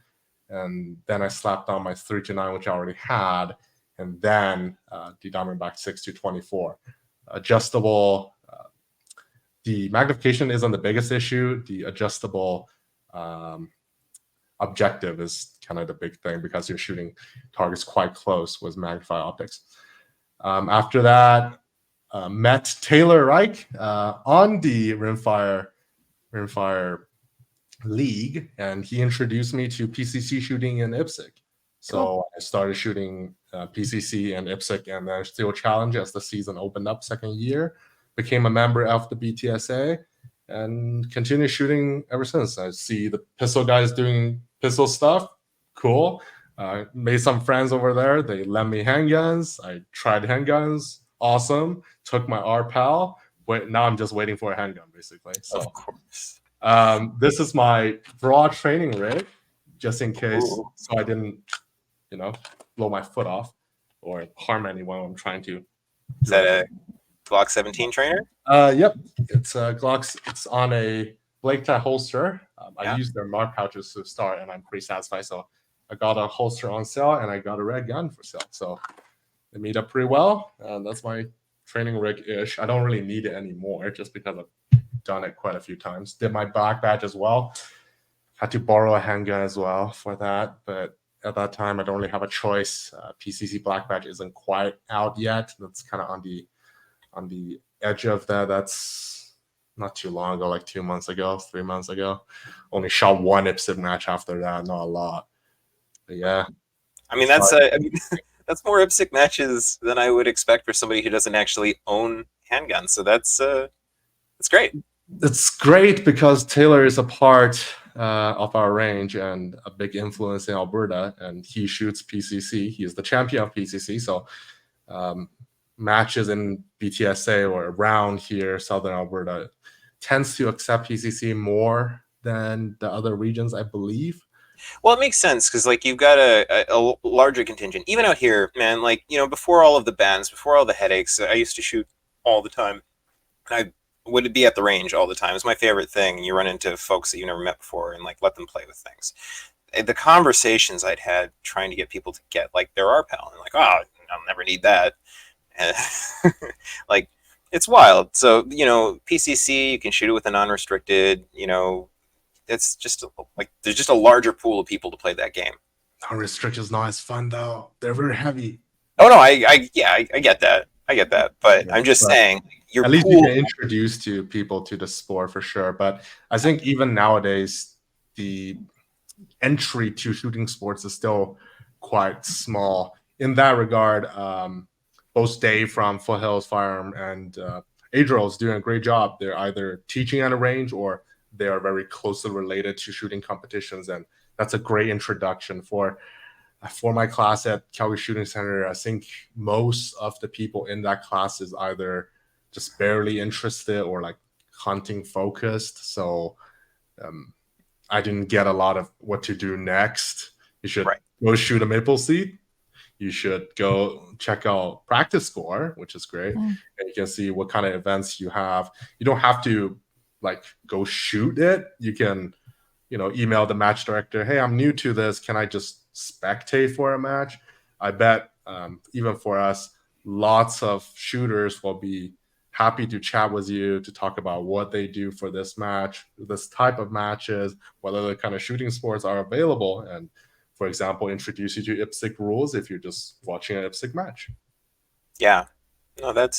[SPEAKER 5] And then I slapped on my 329, which I already had, and then the Diamondback 6-24. Adjustable. The magnification isn't the biggest issue. The adjustable objective is kind of the big thing because you're shooting targets quite close with magnified optics. After that, met Taylor Reich on the Rimfire League, and he introduced me to PCC shooting in IPSC. So I started shooting PCC and IPSC and then Steel Challenge as the season opened up second year. Became a member of the BTSA and continue shooting ever since. I see the pistol guys doing pistol stuff. Cool. Made some friends over there. They lent me handguns. I tried handguns. Awesome. Took my RPAL. Now I'm just waiting for a handgun, basically. So,
[SPEAKER 1] of course.
[SPEAKER 5] This is my broad training rig, just in case, so I didn't, blow my foot off or harm anyone when I'm trying to.
[SPEAKER 1] Is that a Glock 17 trainer?
[SPEAKER 5] Yep. It's a Glock. It's on a Blake tie holster. I used their Mark pouches to start, and I'm pretty satisfied. So I got a holster on sale, and I got a red gun for sale. So they meet up pretty well. That's my training rig-ish. I don't really need it anymore, just because I've done it quite a few times. Did my black badge as well. Had to borrow a handgun as well for that, but at that time I don't really have a choice. PCC black badge isn't quite out yet. That's kind of on the edge of that. That's not too long ago, like 2 months ago, 3 months ago. Only shot one IPSC match after that, not a lot. But yeah.
[SPEAKER 1] I mean, that's that's more IPSC matches than I would expect for somebody who doesn't actually own handguns. So that's great.
[SPEAKER 5] It's great because Taylor is a part of our range and a big influence in Alberta, and he shoots PCC. He is the champion of PCC. So matches in BTSA or around here, Southern Alberta, tends to accept PCC more than the other regions, I believe.
[SPEAKER 1] Well, it makes sense because like you've got a larger contingent. Even out here, man, like, before all of the bans, before all the headaches, I used to shoot all the time. I would be at the range all the time. It's my favorite thing. You run into folks that you never met before and like let them play with things. The conversations I'd had trying to get people to get like their RPAL and like, I'll never need that. And like, it's wild. So, PCC, you can shoot it with a non-restricted, it's just like, there's just a larger pool of people to play that game.
[SPEAKER 5] Non-restricted is not as fun though. They're very heavy.
[SPEAKER 1] Oh no, I get that. But I'm just saying,
[SPEAKER 5] at least you get introduced to people to the sport for sure. But I think even nowadays, the entry to shooting sports is still quite small. In that regard, both Dave from Foothills Firearm and Adriel is doing a great job. They're either teaching at a range or they are very closely related to shooting competitions, and that's a great introduction for for my class at Calgary Shooting Center, I think most of the people in that class is either just barely interested or like hunting focused. So I didn't get a lot of what to do next. You should go shoot a maple seed. You should go check out Practice Score, which is great. And you can see what kind of events you have. You don't have to like go shoot it. You can, email the match director, hey, I'm new to this. Can I just spectate for a match? I bet even for us, lots of shooters will be happy to chat with you to talk about what they do for this match, this type of matches, what other kind of shooting sports are available, and for example, introduce you to IPSC rules if you're just watching an IPSC match.
[SPEAKER 1] Yeah. No, I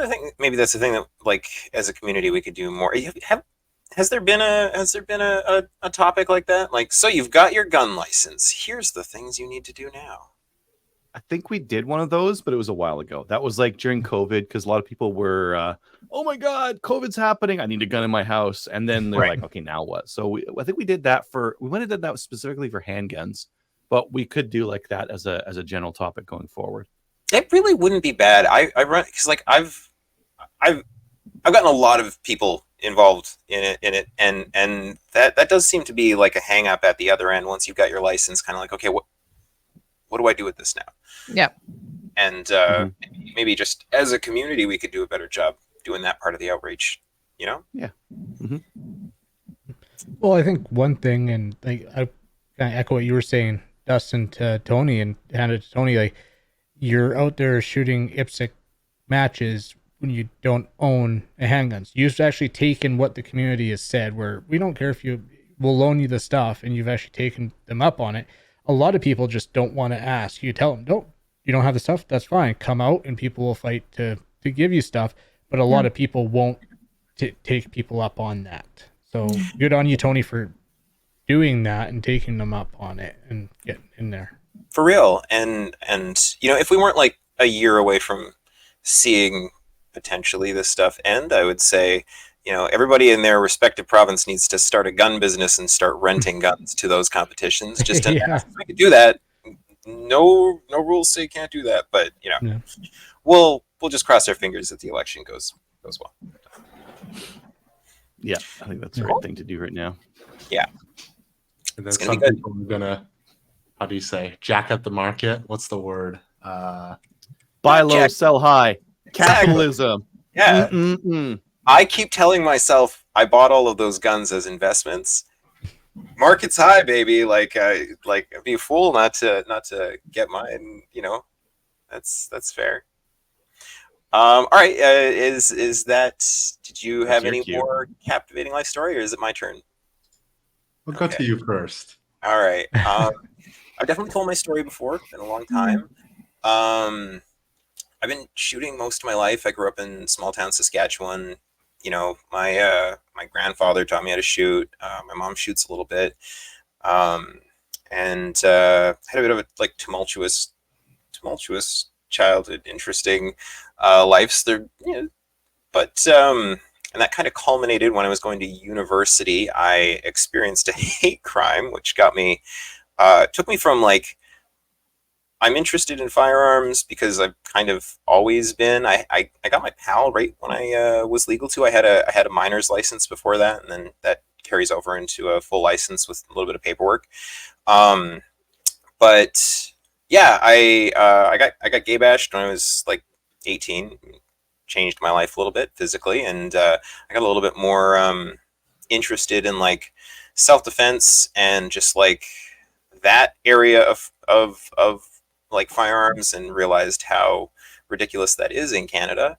[SPEAKER 1] think maybe that's the thing that, like, as a community, we could do more. Has there been a topic like that? Like, so you've got your gun license. Here's the things you need to do now.
[SPEAKER 2] I think we did one of those, but it was a while ago. That was like during COVID, because a lot of people were, oh my God, COVID's happening. I need a gun in my house. And then they're like, okay, now what? So I think we did that we went and did that specifically for handguns, but we could do like that as a general topic going forward.
[SPEAKER 1] It really wouldn't be bad. I run, because like I've gotten a lot of people involved in it, and that does seem to be like a hang up at the other end. Once you've got your license, kind of like, okay, what do I do with this now?
[SPEAKER 4] Yeah.
[SPEAKER 1] And maybe just as a community, we could do a better job doing that part of the outreach, Yeah.
[SPEAKER 2] Mm-hmm.
[SPEAKER 3] Well, I think one thing, and like I kind of echo what you were saying, Dustin, to Tony, and hand it to Tony, like you're out there shooting IPSC matches when you don't own a handgun. So you've actually taken what the community has said, where we don't care if we'll loan you the stuff, and you've actually taken them up on it. A lot of people just don't want to ask. You tell them, no, you don't have the stuff, that's fine. Come out and people will fight to give you stuff. But a lot of people won't take people up on that. So good on you, Tony, for doing that and taking them up on it and getting in there.
[SPEAKER 1] For real. And if we weren't like a year away from seeing potentially this stuff end, I would say, everybody in their respective province needs to start a gun business and start renting guns to those competitions. Just to ask if I could do that. No rules say you can't do that, but we'll just cross our fingers that the election goes well.
[SPEAKER 2] Yeah, I think that's the right thing to do right now.
[SPEAKER 1] Yeah.
[SPEAKER 5] And then some people are gonna, how do you say, jack up the market? What's the word?
[SPEAKER 2] Buy low, sell high. Capitalism.
[SPEAKER 1] Yeah.
[SPEAKER 2] Mm-mm-mm.
[SPEAKER 1] I keep telling myself I bought all of those guns as investments. Market's high, baby. Like I'd be a fool not to get mine. That's fair. All right. Is that? Did you have any more captivating life story, or is it my turn?
[SPEAKER 5] We'll go to you first.
[SPEAKER 1] All right. I've definitely told my story before. It's been a long time. I've been shooting most of my life. I grew up in small town Saskatchewan. My grandfather taught me how to shoot. My mom shoots a little bit, and had a bit of a tumultuous childhood, interesting lives there. But and that kind of culminated when I was going to university. I experienced a hate crime, which took me from I'm interested in firearms because I've kind of always been. I got my PAL right when I was legal to. I had a minor's license before that, and then that carries over into a full license with a little bit of paperwork. But yeah, I got gay bashed when I was 18. Changed my life a little bit physically, and I got a little bit more interested in self-defense and just that area of firearms, and realized how ridiculous that is in Canada,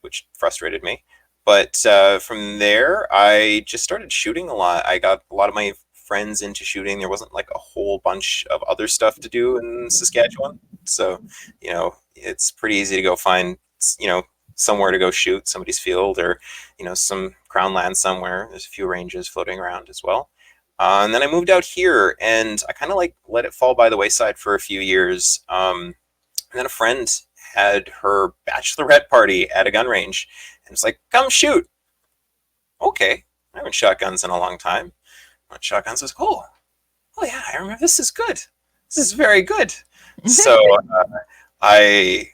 [SPEAKER 1] which frustrated me. But from there, I just started shooting a lot. I got a lot of my friends into shooting. There wasn't a whole bunch of other stuff to do in Saskatchewan. So, it's pretty easy to go find, somewhere to go shoot, somebody's field, or, some crown land somewhere. There's a few ranges floating around as well. And then I moved out here, and I kind of let it fall by the wayside for a few years. And then a friend had her bachelorette party at a gun range, and was like, "Come shoot." Okay, I haven't shot guns in a long time. Shotguns was cool. oh yeah, I remember, this is good. This is very good. So I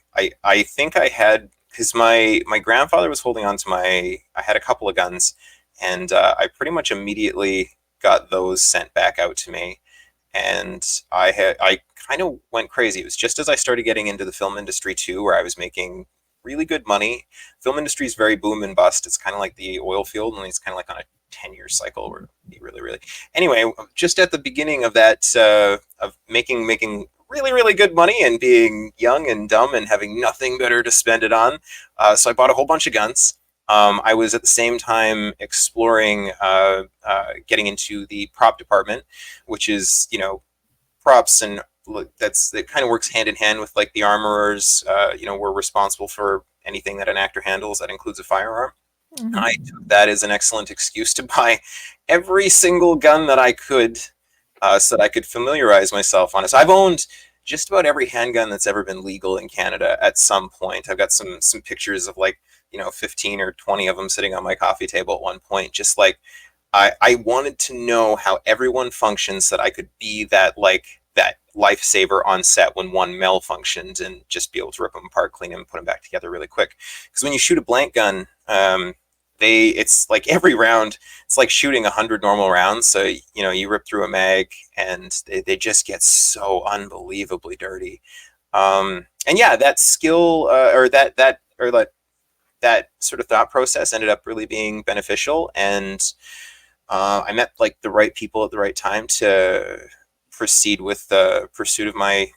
[SPEAKER 1] think I had, because my grandfather was holding on to I had a couple of guns, and I pretty much immediately got those sent back out to me, and I kind of went crazy. It was just as I started getting into the film industry too, where I was making really good money. Film industry is very boom and bust. It's kind of like the oil field, and it's kind of like on a 10-year cycle where you really anyway, just at the beginning of that of making really good money and being young and dumb and having nothing better to spend it on, so I bought a whole bunch of guns. I was at the same time exploring getting into the prop department, which is, props, and it kind of works hand in hand with like the armorers. We're responsible for anything that an actor handles that includes a firearm. Mm-hmm. I took that as an excellent excuse to buy every single gun that I could, so that I could familiarize myself on it. So I've owned just about every handgun that's ever been legal in Canada at some point. I've got some pictures of 15 or 20 of them sitting on my coffee table at one point. Just like I wanted to know how everyone functions, so that I could be that lifesaver on set when one malfunctioned, and just be able to rip them apart, clean them, put them back together really quick. Because when you shoot a blank gun, it's like every round, it's like shooting 100 normal rounds. So you rip through a mag, and they just get so unbelievably dirty. And yeah, that skill or that sort of thought process ended up really being beneficial, and I met the right people at the right time to proceed with the pursuit of my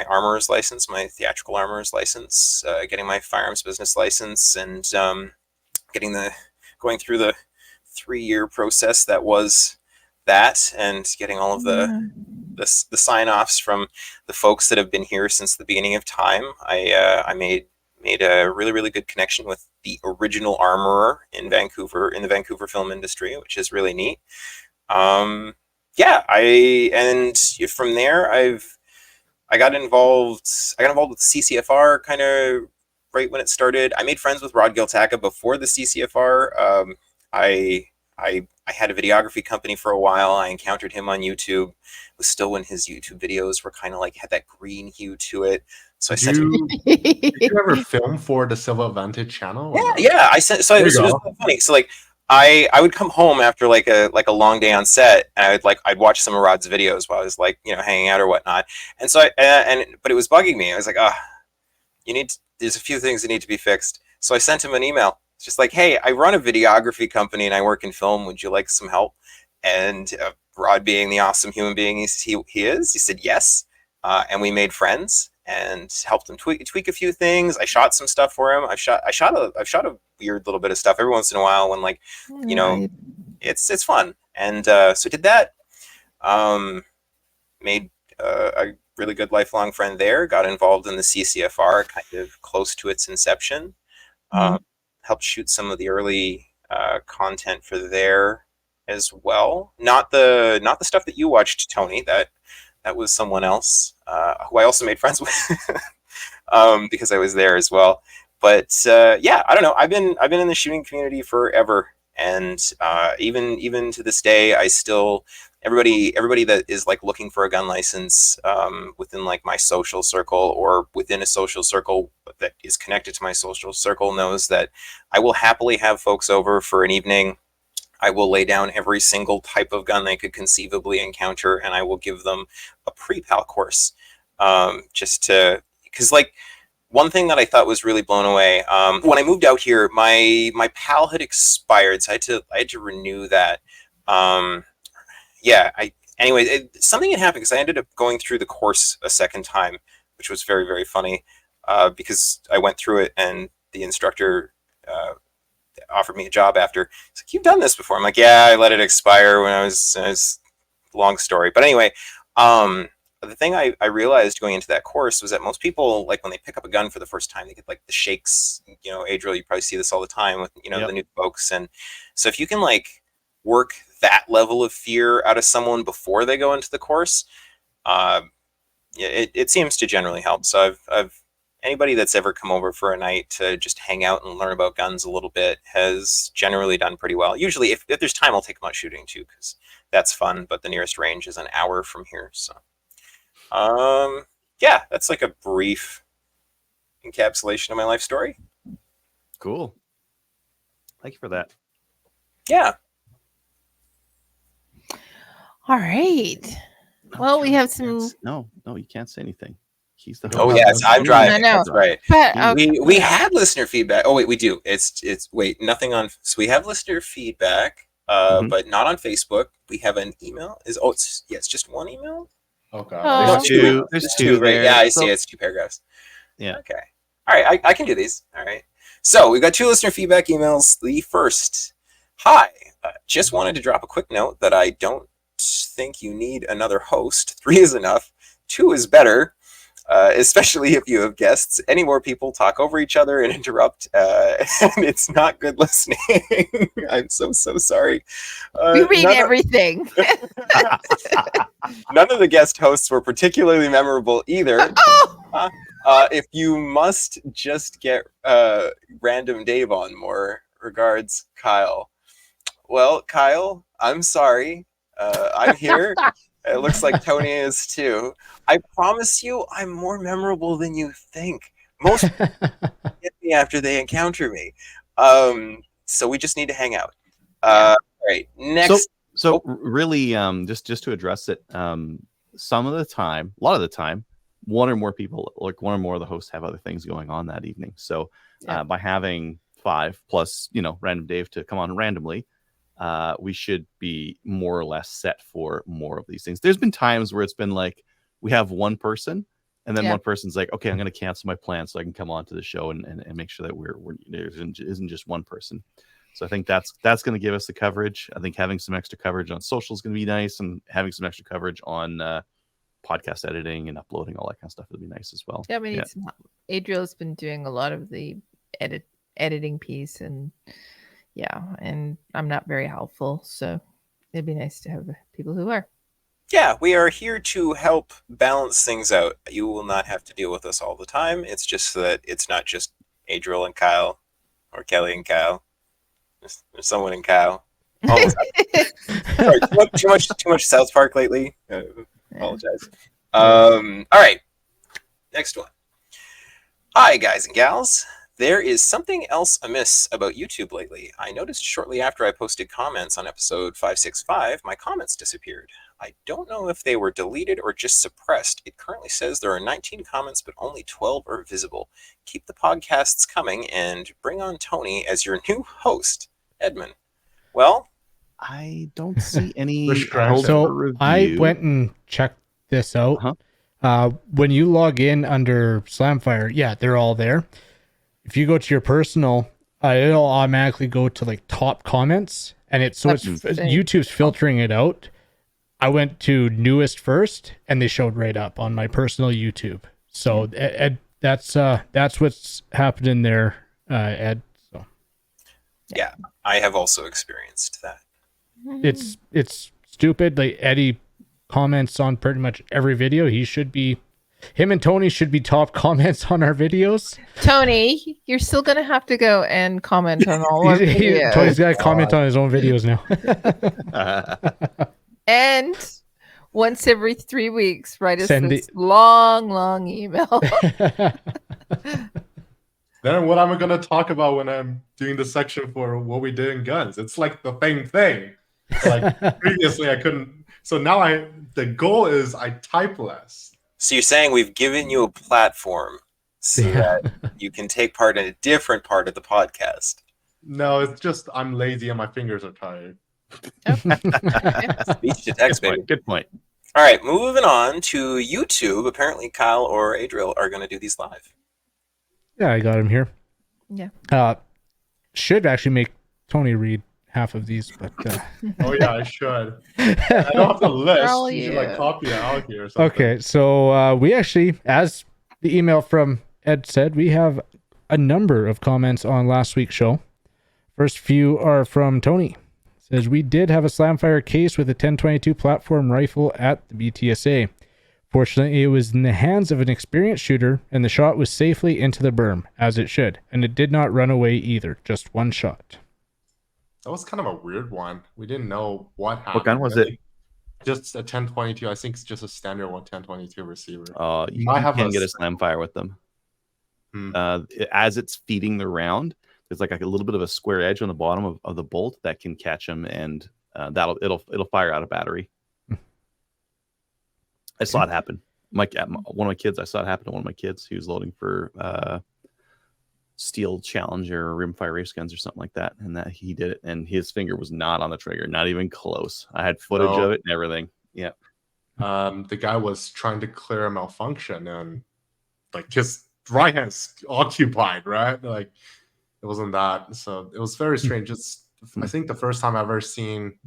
[SPEAKER 1] armorer's license, my theatrical armorer's license, getting my firearms business license, and going through the 3-year process that was that, and getting all of the sign-offs from the folks that have been here since the beginning of time. I made a really good connection with the original armorer in Vancouver, in the Vancouver film industry, which is really neat. From there I got involved with CCFR kind of right when it started. I made friends with Rod Giltaca before the CCFR. I had a videography company for a while. I encountered him on YouTube. It was still when his YouTube videos were kind of had that green hue to it. So I sent him.
[SPEAKER 5] Did you ever film for the Silver Vantage channel?
[SPEAKER 1] Yeah. I sent. So it was really funny. So I would come home after a long day on set, and I'd watch some of Rod's videos while I was hanging out or whatnot. And so but it was bugging me. I was like, there's a few things that need to be fixed. So I sent him an email. It's just hey, I run a videography company and I work in film. Would you like some help? And Rod, being the awesome human being he said yes. And we made friends and helped him tweak a few things. I shot some stuff for him. I've shot a weird little bit of stuff every once in a while when it's fun. And so did that. Made a really good lifelong friend there. Got involved in the CCFR kind of close to its inception. Helped shoot some of the early content for there as well. Not the stuff that you watched, Tony. That was someone else who I also made friends with because I was there as well. But I don't know. I've been in the shooting community forever, and even to this day, I still everybody that is looking for a gun license within my social circle, or within a social circle that is connected to my social circle, knows that I will happily have folks over for an evening. I will lay down every single type of gun they could conceivably encounter, and I will give them a pre-pal course. Because one thing that I thought was really blown away, when I moved out here, my PAL had expired, so I had to renew that. Something had happened because I ended up going through the course a second time, which was very, very funny, because I went through it and the instructor offered me a job after. He's like, "You've done this before." I'm like, "Yeah, I let it expire when I was long story." But anyway, the thing I realized going into that course was that most people, when they pick up a gun for the first time, they get the shakes. Adriel, you probably see this all the time with the new folks. And so if you can work that level of fear out of someone before they go into the course, it seems to generally help. So I've anybody that's ever come over for a night to just hang out and learn about guns a little bit has generally done pretty well. Usually, if there's time, I'll take them out shooting too, because that's fun. But the nearest range is an hour from here. So, yeah, that's like a brief encapsulation of my life story.
[SPEAKER 2] Cool. Thank you for that.
[SPEAKER 1] Yeah.
[SPEAKER 4] All right. Well, we have some.
[SPEAKER 2] No, you can't say anything. He's the
[SPEAKER 1] Oh
[SPEAKER 2] host.
[SPEAKER 1] yes, I'm driving.
[SPEAKER 4] I know.
[SPEAKER 1] That's right.
[SPEAKER 4] But
[SPEAKER 1] We had listener feedback. Oh wait, we do. It's wait, nothing on. So we have listener feedback, but not on Facebook. We have an email. It's just one email.
[SPEAKER 5] Okay.
[SPEAKER 4] Oh.
[SPEAKER 2] There's two.
[SPEAKER 1] Right?
[SPEAKER 2] There.
[SPEAKER 1] Yeah, I
[SPEAKER 2] So-
[SPEAKER 1] see. It's 2 paragraphs.
[SPEAKER 2] Yeah.
[SPEAKER 1] Okay. All right. I can do these. All right. So we've got 2 listener feedback emails. The first, hi. Just wanted to drop a quick note that I don't think you need another host. 3 is enough. 2 is better. Especially if you have guests. Any more people talk over each other and interrupt, and it's not good listening. I'm so sorry.
[SPEAKER 4] we read everything.
[SPEAKER 1] None of the guest hosts were particularly memorable either.
[SPEAKER 4] Oh,
[SPEAKER 1] If you must just get Random Dave on more. Regards, Kyle. Well, Kyle, I'm sorry. I'm here. It looks like Tony is too. I promise you, I'm more memorable than you think. Most people get me after they encounter me. So we just need to hang out. All right, next.
[SPEAKER 2] So really, just to address it, a lot of the time, one or more people, like one or more of the hosts, have other things going on that evening. So by having 5 plus, Random Dave to come on randomly, we should be more or less set for more of these things. There's been times where it's been like we have one person, and then one person's like, okay, I'm going to cancel my plan so I can come on to the show and make sure that we're there isn't just one person. So I think that's going to give us the coverage. I think having some extra coverage on social is going to be nice, and having some extra coverage on podcast editing and uploading, all that kind of stuff would be nice as well.
[SPEAKER 4] yeah, we need some. Adriel's been doing a lot of the editing piece, and and I'm not very helpful, so it'd be nice to have people who are.
[SPEAKER 1] Yeah, we are here to help balance things out. You will not have to deal with us all the time. It's just that it's not just Adriel and Kyle, or Kelly and Kyle. There's someone in Kyle. Sorry, too much South Park lately. Apologize. All right, next one. Hi, guys and gals. There is something else amiss about YouTube lately. I noticed shortly after I posted comments on episode 565, my comments disappeared. I don't know if they were deleted or just suppressed. It currently says there are 19 comments, but only 12 are visible. Keep the podcasts coming and bring on Tony as your new host, Edmund. Well,
[SPEAKER 2] I don't see any.
[SPEAKER 3] So I went and checked this out. When you log in under Slamfire, they're all there. If you go to your personal, it'll automatically go to like top comments, and it's YouTube's filtering it out. I went to newest first, and they showed right up on my personal YouTube. So that's what's happening there, Ed. So
[SPEAKER 1] yeah, I have also experienced that.
[SPEAKER 3] It's stupid. Like Eddie comments on pretty much every video. Him and Tony should be top comments on our videos.
[SPEAKER 4] Tony, you're still gonna have to go and comment on all our videos.
[SPEAKER 3] Tony's got to comment on his own videos now.
[SPEAKER 4] And once every 3 weeks, write us this long email.
[SPEAKER 5] Then what am I going to talk about when I'm doing the section for what we did in guns? It's like the same thing. Like previously I couldn't. So now the goal is I type less.
[SPEAKER 1] So you're saying we've given you a platform so that you can take part in a different part of the podcast.
[SPEAKER 5] No, it's just I'm lazy and my fingers are tired.
[SPEAKER 1] Speech to text, baby.
[SPEAKER 2] Good point.
[SPEAKER 1] All right, moving on to YouTube. Apparently Kyle or Adriel are going to do these live.
[SPEAKER 3] Yeah, I got him here.
[SPEAKER 4] Yeah.
[SPEAKER 3] Should actually make Tony read half of these, but
[SPEAKER 5] oh yeah, I should. I don't have the list. You should like copy it out here or something.
[SPEAKER 3] Okay, so we actually, as the email from Ed said, we have a number of comments on last week's show. First few are from Tony. It says, we did have a Slamfire case with a 1022 platform rifle at the BTSA. Fortunately, it was in the hands of an experienced shooter, and the shot was safely into the berm, as it should, and it did not run away either, just one shot.
[SPEAKER 5] That was kind of a weird one. We didn't know what happened.
[SPEAKER 2] What gun was it?
[SPEAKER 5] Just a 1022. I think it's just a standard 1022 receiver.
[SPEAKER 2] You
[SPEAKER 5] might have
[SPEAKER 2] can
[SPEAKER 5] a
[SPEAKER 2] get a slam fire with them. As it's feeding the round, there's like a little bit of a square edge on the bottom of the bolt that can catch them, and it'll fire out a battery. I saw it happen. I saw it happen to one of my kids. He was loading for Steel Challenger or rimfire race guns or something like that, and that he did it, and his finger was not on the trigger, not even close. I had footage of it and everything. Yeah.
[SPEAKER 5] The guy was trying to clear a malfunction, and like his right hand's occupied, right? Like it wasn't that. So it was very strange. I think the first time I've ever seen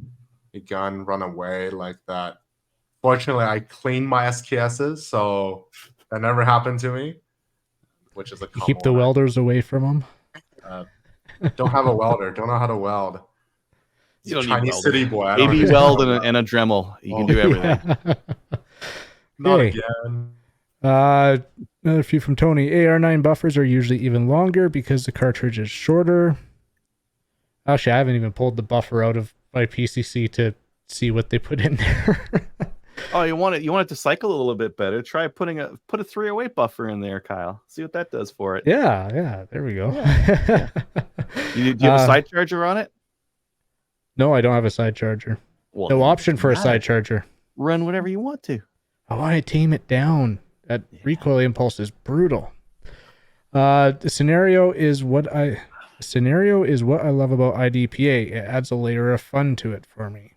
[SPEAKER 5] a gun run away like that. Fortunately, I cleaned my SKSs, so that never happened to me. Which is a
[SPEAKER 3] keep the welders away from them.
[SPEAKER 5] Don't have a welder. Don't know how to weld.
[SPEAKER 2] You don't
[SPEAKER 5] Chinese
[SPEAKER 2] need
[SPEAKER 5] city boy.
[SPEAKER 2] Maybe weld and a Dremel. You can do everything.
[SPEAKER 3] Yeah.
[SPEAKER 5] Not
[SPEAKER 3] Hey.
[SPEAKER 5] again.
[SPEAKER 3] Another few from Tony. AR9 buffers are usually even longer because the cartridge is shorter. Actually, I haven't even pulled the buffer out of my PCC to see what they put in there.
[SPEAKER 2] Oh, you want it to cycle a little bit better. Try put a 308 buffer in there, Kyle. See what that does for it.
[SPEAKER 3] Yeah, there we go.
[SPEAKER 2] Yeah. Do you have a side charger on it?
[SPEAKER 3] No, I don't have a side charger.
[SPEAKER 2] Well,
[SPEAKER 3] No option for a side charger.
[SPEAKER 2] Run whatever you want to.
[SPEAKER 3] I want to tame it down. That recoil impulse is brutal. The scenario is what I love about IDPA. It adds a layer of fun to it for me.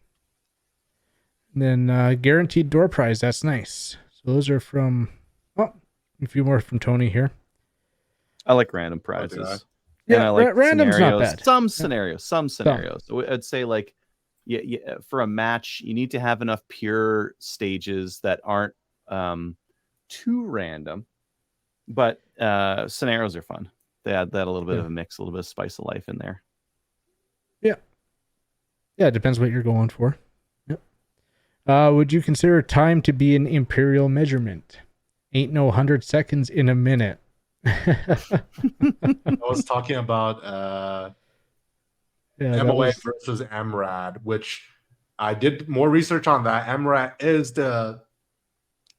[SPEAKER 3] And then guaranteed door prize. That's nice. So those are from, a few more from Tony here.
[SPEAKER 2] I like random prizes.
[SPEAKER 3] Yeah,
[SPEAKER 2] and I like
[SPEAKER 3] random's not
[SPEAKER 2] scenarios.
[SPEAKER 3] bad.
[SPEAKER 2] Some scenarios. So I'd say like, for a match, you need to have enough pure stages that aren't too random, but scenarios are fun. They add that a little bit of a mix, a little bit of spice of life in there.
[SPEAKER 3] Yeah, it depends what you're going for. Yep. Would you consider time to be an imperial measurement? Ain't no 100 seconds in a minute.
[SPEAKER 5] I was talking about MOA versus MRAD, which I did more research on that. MRAD is the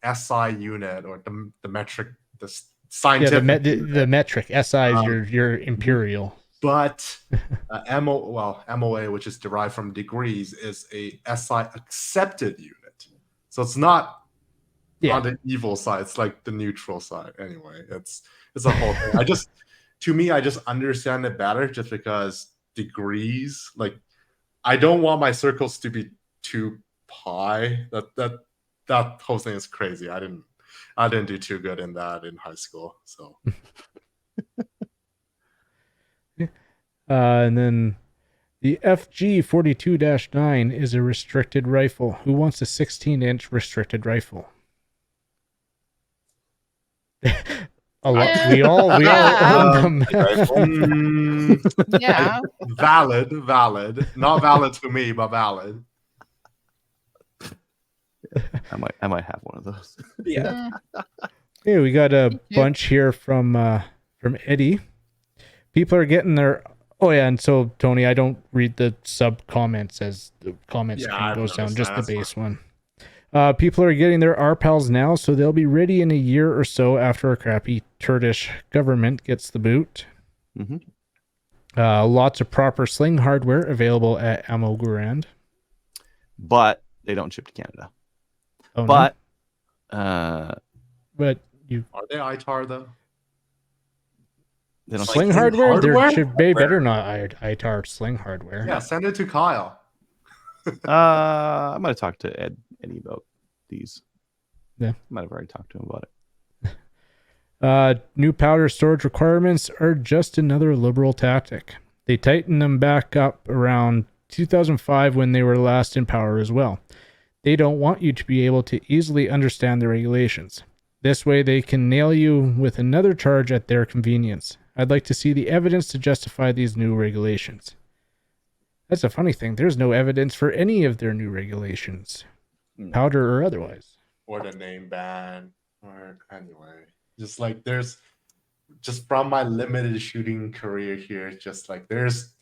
[SPEAKER 5] SI unit, or the metric, the scientific.
[SPEAKER 3] Yeah, the metric. SI is your imperial.
[SPEAKER 5] But MOA, which is derived from degrees, is a SI accepted unit. So it's not on the evil side. It's like the neutral side. Anyway, it's a whole thing. I just understand it better just because degrees, like I don't want my circles to be too pi. That whole thing is crazy. I didn't do too good in that in high school. So
[SPEAKER 3] and then the FG 42-9 is a restricted rifle. Who wants a 16-inch restricted rifle? A lot. We all own them.
[SPEAKER 4] Yeah.
[SPEAKER 5] Valid. Not valid to me, but valid.
[SPEAKER 2] I might have one of those.
[SPEAKER 1] Yeah.
[SPEAKER 3] Hey, we got a bunch here from Eddie. People are getting their. Oh yeah, and so Tony, I don't read the sub comments as the comments goes down, just the base one. People are getting their RPALs now, so they'll be ready in a year or so after a crappy turdish government gets the boot.
[SPEAKER 2] Mm-hmm.
[SPEAKER 3] Lots of proper sling hardware available at Ammo Grand.
[SPEAKER 2] But they don't ship to Canada.
[SPEAKER 3] Oh,
[SPEAKER 2] but
[SPEAKER 3] you
[SPEAKER 5] Are they ITAR though?
[SPEAKER 2] They don't
[SPEAKER 3] sling
[SPEAKER 2] ship to
[SPEAKER 3] hardware? They better not ITAR sling hardware.
[SPEAKER 5] Yeah, send it to Kyle.
[SPEAKER 2] I might have talked to Eddie about these.
[SPEAKER 3] Yeah.
[SPEAKER 2] Might have already talked to him about it.
[SPEAKER 3] New powder storage requirements are just another liberal tactic. They tightened them back up around 2005 when they were last in power as well. They don't want you to be able to easily understand the regulations. This way they can nail you with another charge at their convenience. I'd like to see the evidence to justify these new regulations. That's a funny thing. There's no evidence for any of their new regulations, powder or otherwise.
[SPEAKER 5] or the name ban, or anyway, just like there's just from my limited shooting career here, just like there's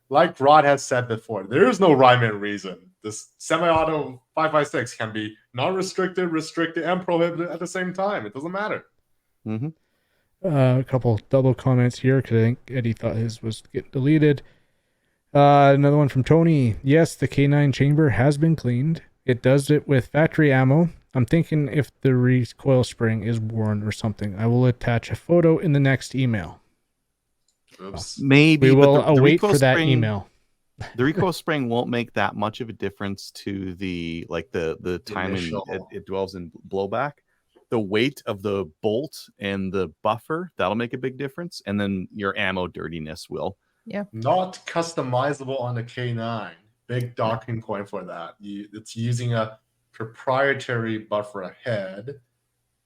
[SPEAKER 5] like Rod has said before, there is no rhyme and reason. This semi-auto 5.56 can be non-restricted, restricted, and prohibited at the same time. It doesn't matter.
[SPEAKER 2] Mm-hmm.
[SPEAKER 3] A couple double comments here because I think Eddie thought his was getting deleted. Another one from Tony. Yes, the K9 chamber has been cleaned. It does it with factory ammo. I'm thinking if the recoil spring is worn or something. I will attach a photo in the next email.
[SPEAKER 5] Oops.
[SPEAKER 2] Maybe
[SPEAKER 3] We will
[SPEAKER 2] but the
[SPEAKER 3] await
[SPEAKER 2] recoil
[SPEAKER 3] for that
[SPEAKER 2] spring,
[SPEAKER 3] email.
[SPEAKER 2] The recoil spring won't make that much of a difference to the time it dwells in blowback. The weight of the bolt and the buffer, that'll make a big difference, and then your ammo dirtiness will.
[SPEAKER 4] Yeah.
[SPEAKER 5] Not customizable on the K9. Big docking point for that. It's using a proprietary buffer ahead,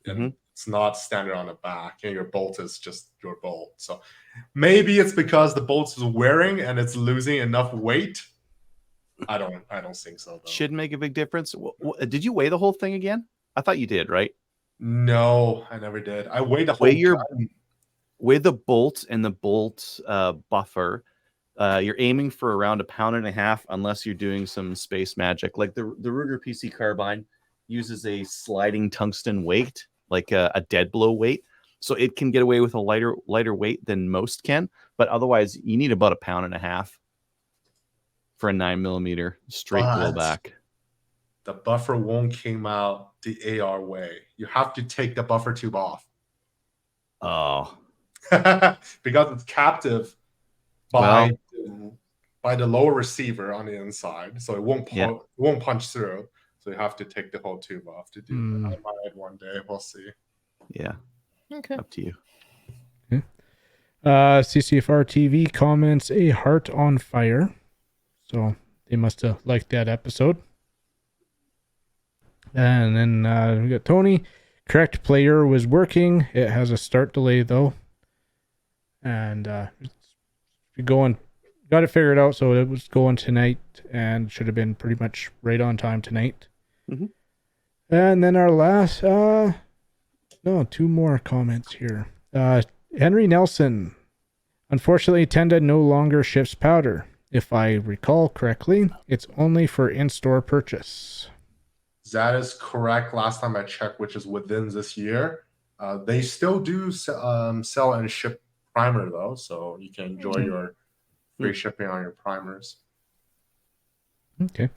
[SPEAKER 5] and it's not standard on the back, and your bolt is just your bolt. So maybe it's because the bolt is wearing and it's losing enough weight. I don't think so, though.
[SPEAKER 2] Should make a big difference. Did you weigh the whole thing again? I thought you did, right?
[SPEAKER 5] No, I never did. I weighed the whole gun.
[SPEAKER 2] Weigh the bolt and the bolt buffer. You're aiming for around 1.5 pounds unless you're doing some space magic. Like the Ruger PC carbine uses a sliding tungsten weight, like a dead blow weight. So it can get away with a lighter weight than most can. But otherwise, you need about 1.5 pounds for a 9mm straight blowback.
[SPEAKER 5] The buffer won't come out the AR way. You have to take the buffer tube off.
[SPEAKER 2] Oh.
[SPEAKER 5] Because it's captive by the lower receiver on the inside, so it won't punch through. So you have to take the whole tube off to do that. I might one day. We'll see.
[SPEAKER 2] Yeah.
[SPEAKER 4] Okay.
[SPEAKER 2] Up to you.
[SPEAKER 3] Okay. CCFR TV comments a heart on fire. So they must have liked that episode. And then we got Tony. Correct player was working. It has a start delay though. And got it figured out, so it was going tonight and should have been pretty much right on time tonight.
[SPEAKER 2] Mm-hmm.
[SPEAKER 3] And then our last two more comments here. Henry Nelson. Unfortunately, Tenda no longer ships powder. If I recall correctly, it's only for in-store purchase.
[SPEAKER 5] That is correct. Last time I checked, which is within this year, they still do sell and ship primer though, so you can enjoy your free shipping on your primers.
[SPEAKER 3] Okay.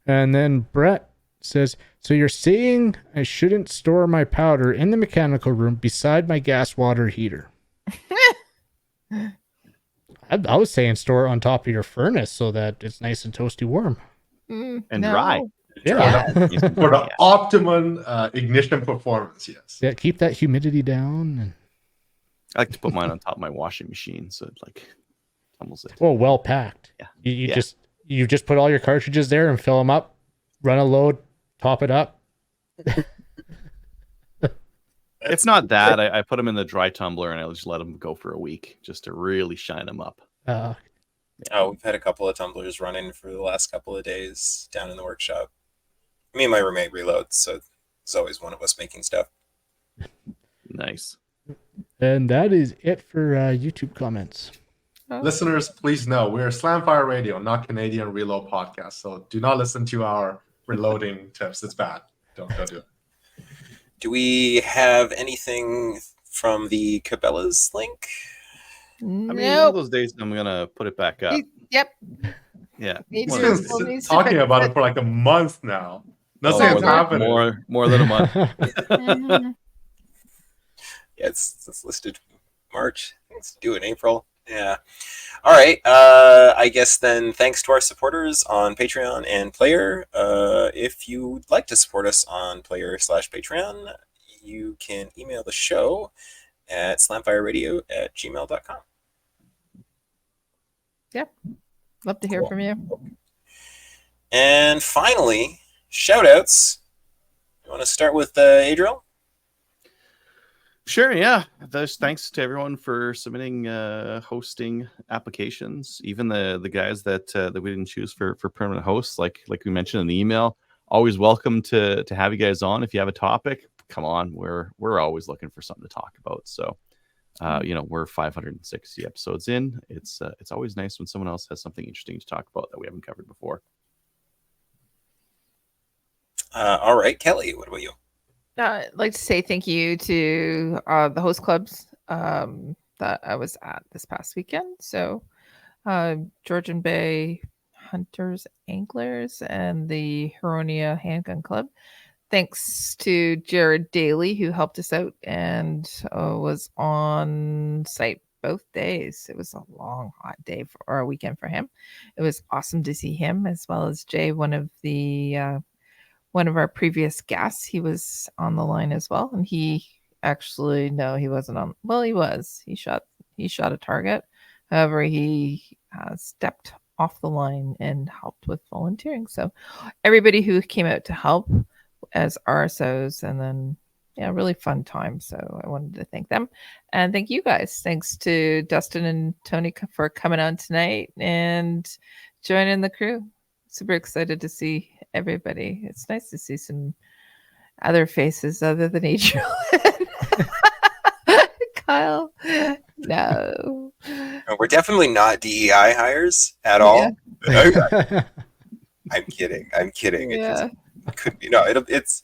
[SPEAKER 3] And then Brett says, so you're saying I shouldn't store my powder in the mechanical room beside my gas water heater? I was saying store it on top of your furnace so that it's nice and toasty warm.
[SPEAKER 2] And dry.
[SPEAKER 3] Yeah.
[SPEAKER 5] For the optimum ignition performance, yes.
[SPEAKER 3] Yeah, keep that humidity down. And...
[SPEAKER 2] I like to put mine on top of my washing machine so it like tumbles it.
[SPEAKER 3] Oh, well packed.
[SPEAKER 2] Yeah.
[SPEAKER 3] You just put all your cartridges there and fill them up, run a load, top it up.
[SPEAKER 2] If not that, I put them in the dry tumbler and I just let them go for a week just to really shine them up.
[SPEAKER 1] We've had a couple of tumblers running for the last couple of days down in the workshop. Me and my roommate reload, so there's always one of us making stuff.
[SPEAKER 2] Nice.
[SPEAKER 3] And that is it for YouTube comments.
[SPEAKER 5] Listeners, please know we're Slamfire Radio, not Canadian Reload Podcast. So do not listen to our reloading tips. It's bad. Don't do it.
[SPEAKER 1] Do we have anything from the Cabela's link?
[SPEAKER 2] I mean, one of those days I'm gonna put it back up.
[SPEAKER 4] Yep.
[SPEAKER 2] Yeah.
[SPEAKER 5] He's been talking about it for like a month now. Nothing's happening.
[SPEAKER 2] More than a month.
[SPEAKER 1] Yeah, it's listed March. It's due in April. Yeah. All right. I guess then thanks to our supporters on Patreon and Player. If you'd like to support us on Player/Patreon, you can email the show at slamfireradio@gmail.com.
[SPEAKER 4] Yep. Love to hear from you.
[SPEAKER 1] And finally, shout outs. You want to start with Adriel?
[SPEAKER 2] Sure, yeah. Thanks to everyone for submitting hosting applications. Even the guys that we didn't choose for permanent hosts, like we mentioned in the email. always welcome to have you guys on. If you have a topic, come on. We're always looking for something to talk about. So, we're 560 episodes in. It's always nice when someone else has something interesting to talk about that we haven't covered before.
[SPEAKER 1] All right, Kelly, what about you?
[SPEAKER 4] I'd like to say thank you to the host clubs that I was at this past weekend. So, Georgian Bay Hunters Anglers and the Huronia Handgun Club. Thanks to Jared Daly, who helped us out and was on site both days. It was a long, hot day or a weekend for him. It was awesome to see him, as well as Jay, one of our previous guests. He was on the line as well, and he wasn't on. Well, he was. He shot a target. However, he stepped off the line and helped with volunteering. So everybody who came out to help as RSOs, and then really fun time. So I wanted to thank them, and thank you guys. Thanks to Dustin and Tony for coming on tonight and joining the crew. Super excited to see everybody. It's nice to see some other faces other than Adriel. Kyle. No.
[SPEAKER 1] We're definitely not DEI hires at
[SPEAKER 4] Yeah.
[SPEAKER 1] all. I'm kidding.
[SPEAKER 4] Yeah.
[SPEAKER 1] It could be. No, it's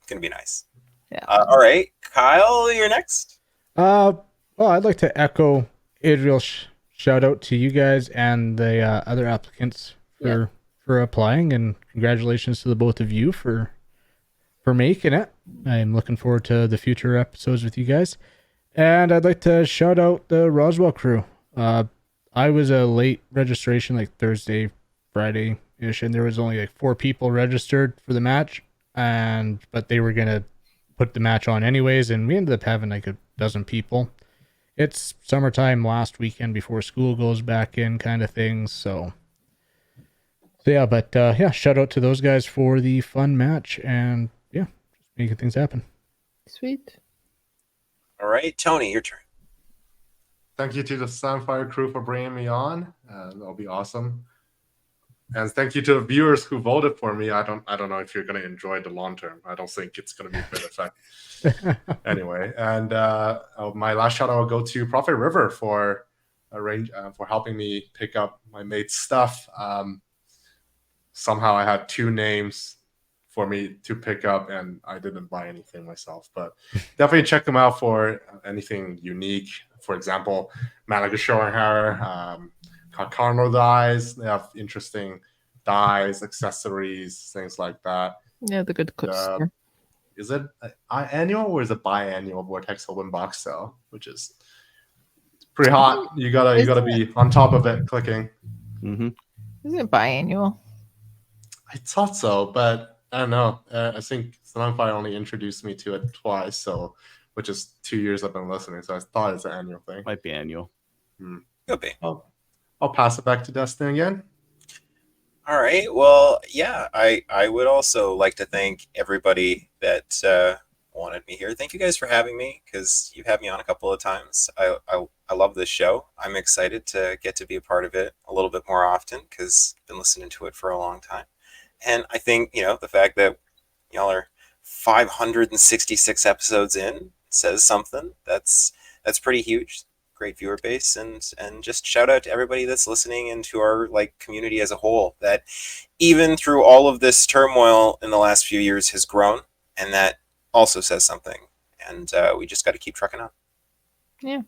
[SPEAKER 1] gonna be nice.
[SPEAKER 4] Yeah.
[SPEAKER 1] All right, Kyle, you're next.
[SPEAKER 3] Well, I'd like to echo Adriel's shout out to you guys and the other applicants for applying, and congratulations to the both of you for making it. I'm looking forward to the future episodes with you guys. And I'd like to shout out the Roswell crew. I was a late registration, like Thursday, Friday-ish, and there was only like 4 people registered for the match, but they were gonna put the match on anyways, and we ended up having like a dozen people. It's summertime, last weekend before school goes back in, kind of things. So shout out to those guys for the fun match, and just making things happen.
[SPEAKER 4] Sweet.
[SPEAKER 1] All right, Tony, your turn.
[SPEAKER 5] Thank you to the Sunfire crew for bringing me on. That'll be awesome. And thank you to the viewers who voted for me. I don't know if you're going to enjoy the long term. I don't think it's going to be a good effect. Anyway, and my last shout out will go to Prophet River for helping me pick up my mate's stuff. Somehow I had 2 names for me to pick up, and I didn't buy anything myself. But definitely check them out for anything unique. For example, Malaga Shorehair, Carno dies. They have interesting dies, accessories, things like that.
[SPEAKER 4] Yeah, the good clips.
[SPEAKER 5] Is it annual or is it biannual Vortex Open box sale, which is pretty hot. You gotta be on top of it, clicking.
[SPEAKER 2] Mm-hmm.
[SPEAKER 4] Isn't it biannual?
[SPEAKER 5] I thought so, but I don't know. I think Sunfire only introduced me to it twice, which is 2 years I've been listening. So I thought it's an annual thing.
[SPEAKER 2] Might be annual.
[SPEAKER 1] Could be.
[SPEAKER 5] I'll pass it back to Dustin again.
[SPEAKER 1] All right. Well, yeah, I would also like to thank everybody that wanted me here. Thank you guys for having me, because you've had me on a couple of times. I love this show. I'm excited to get to be a part of it a little bit more often, because I've been listening to it for a long time. And I think, the fact that y'all are 566 episodes in says something. That's pretty huge. Great viewer base, and just shout out to everybody that's listening and to our community as a whole, that even through all of this turmoil in the last few years has grown, and that also says something. And we just got to keep trucking on.
[SPEAKER 4] Yeah.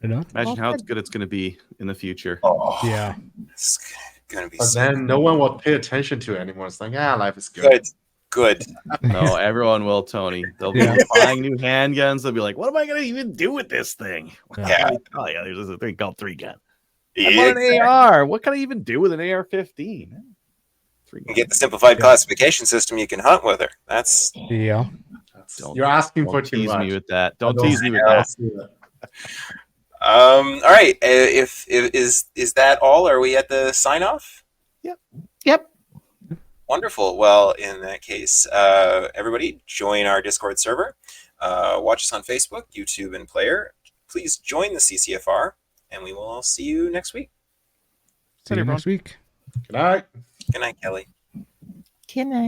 [SPEAKER 2] Imagine how good it's going to be in the future.
[SPEAKER 1] Oh,
[SPEAKER 3] Yeah.
[SPEAKER 1] It's going to be
[SPEAKER 5] But
[SPEAKER 1] so
[SPEAKER 5] then no one will pay attention to it anymore. It's like, life is good.
[SPEAKER 1] good.
[SPEAKER 2] No, everyone will, Tony. They'll be buying new handguns. They'll be like, what am I going to even do with this thing?
[SPEAKER 1] Yeah.
[SPEAKER 2] Oh, yeah, there's a thing called 3-gun.
[SPEAKER 1] Yeah,
[SPEAKER 2] I want an AR. What can I even do with an AR-15?
[SPEAKER 1] You can get the simplified classification system. You can hunt with her. That's
[SPEAKER 3] Yeah.
[SPEAKER 5] You're asking for
[SPEAKER 2] Don't
[SPEAKER 5] too
[SPEAKER 2] tease
[SPEAKER 5] much.
[SPEAKER 2] me with that. Don't tease me with that.
[SPEAKER 1] all right. If is that all? Are we at the sign off?
[SPEAKER 4] Yep.
[SPEAKER 1] Wonderful. Well, in that case, everybody join our Discord server. Watch us on Facebook, YouTube, and Player. Please join the CCFR, and we will see you next week.
[SPEAKER 3] See you next week.
[SPEAKER 5] Good night.
[SPEAKER 1] Good night, Kelly.
[SPEAKER 4] Good night.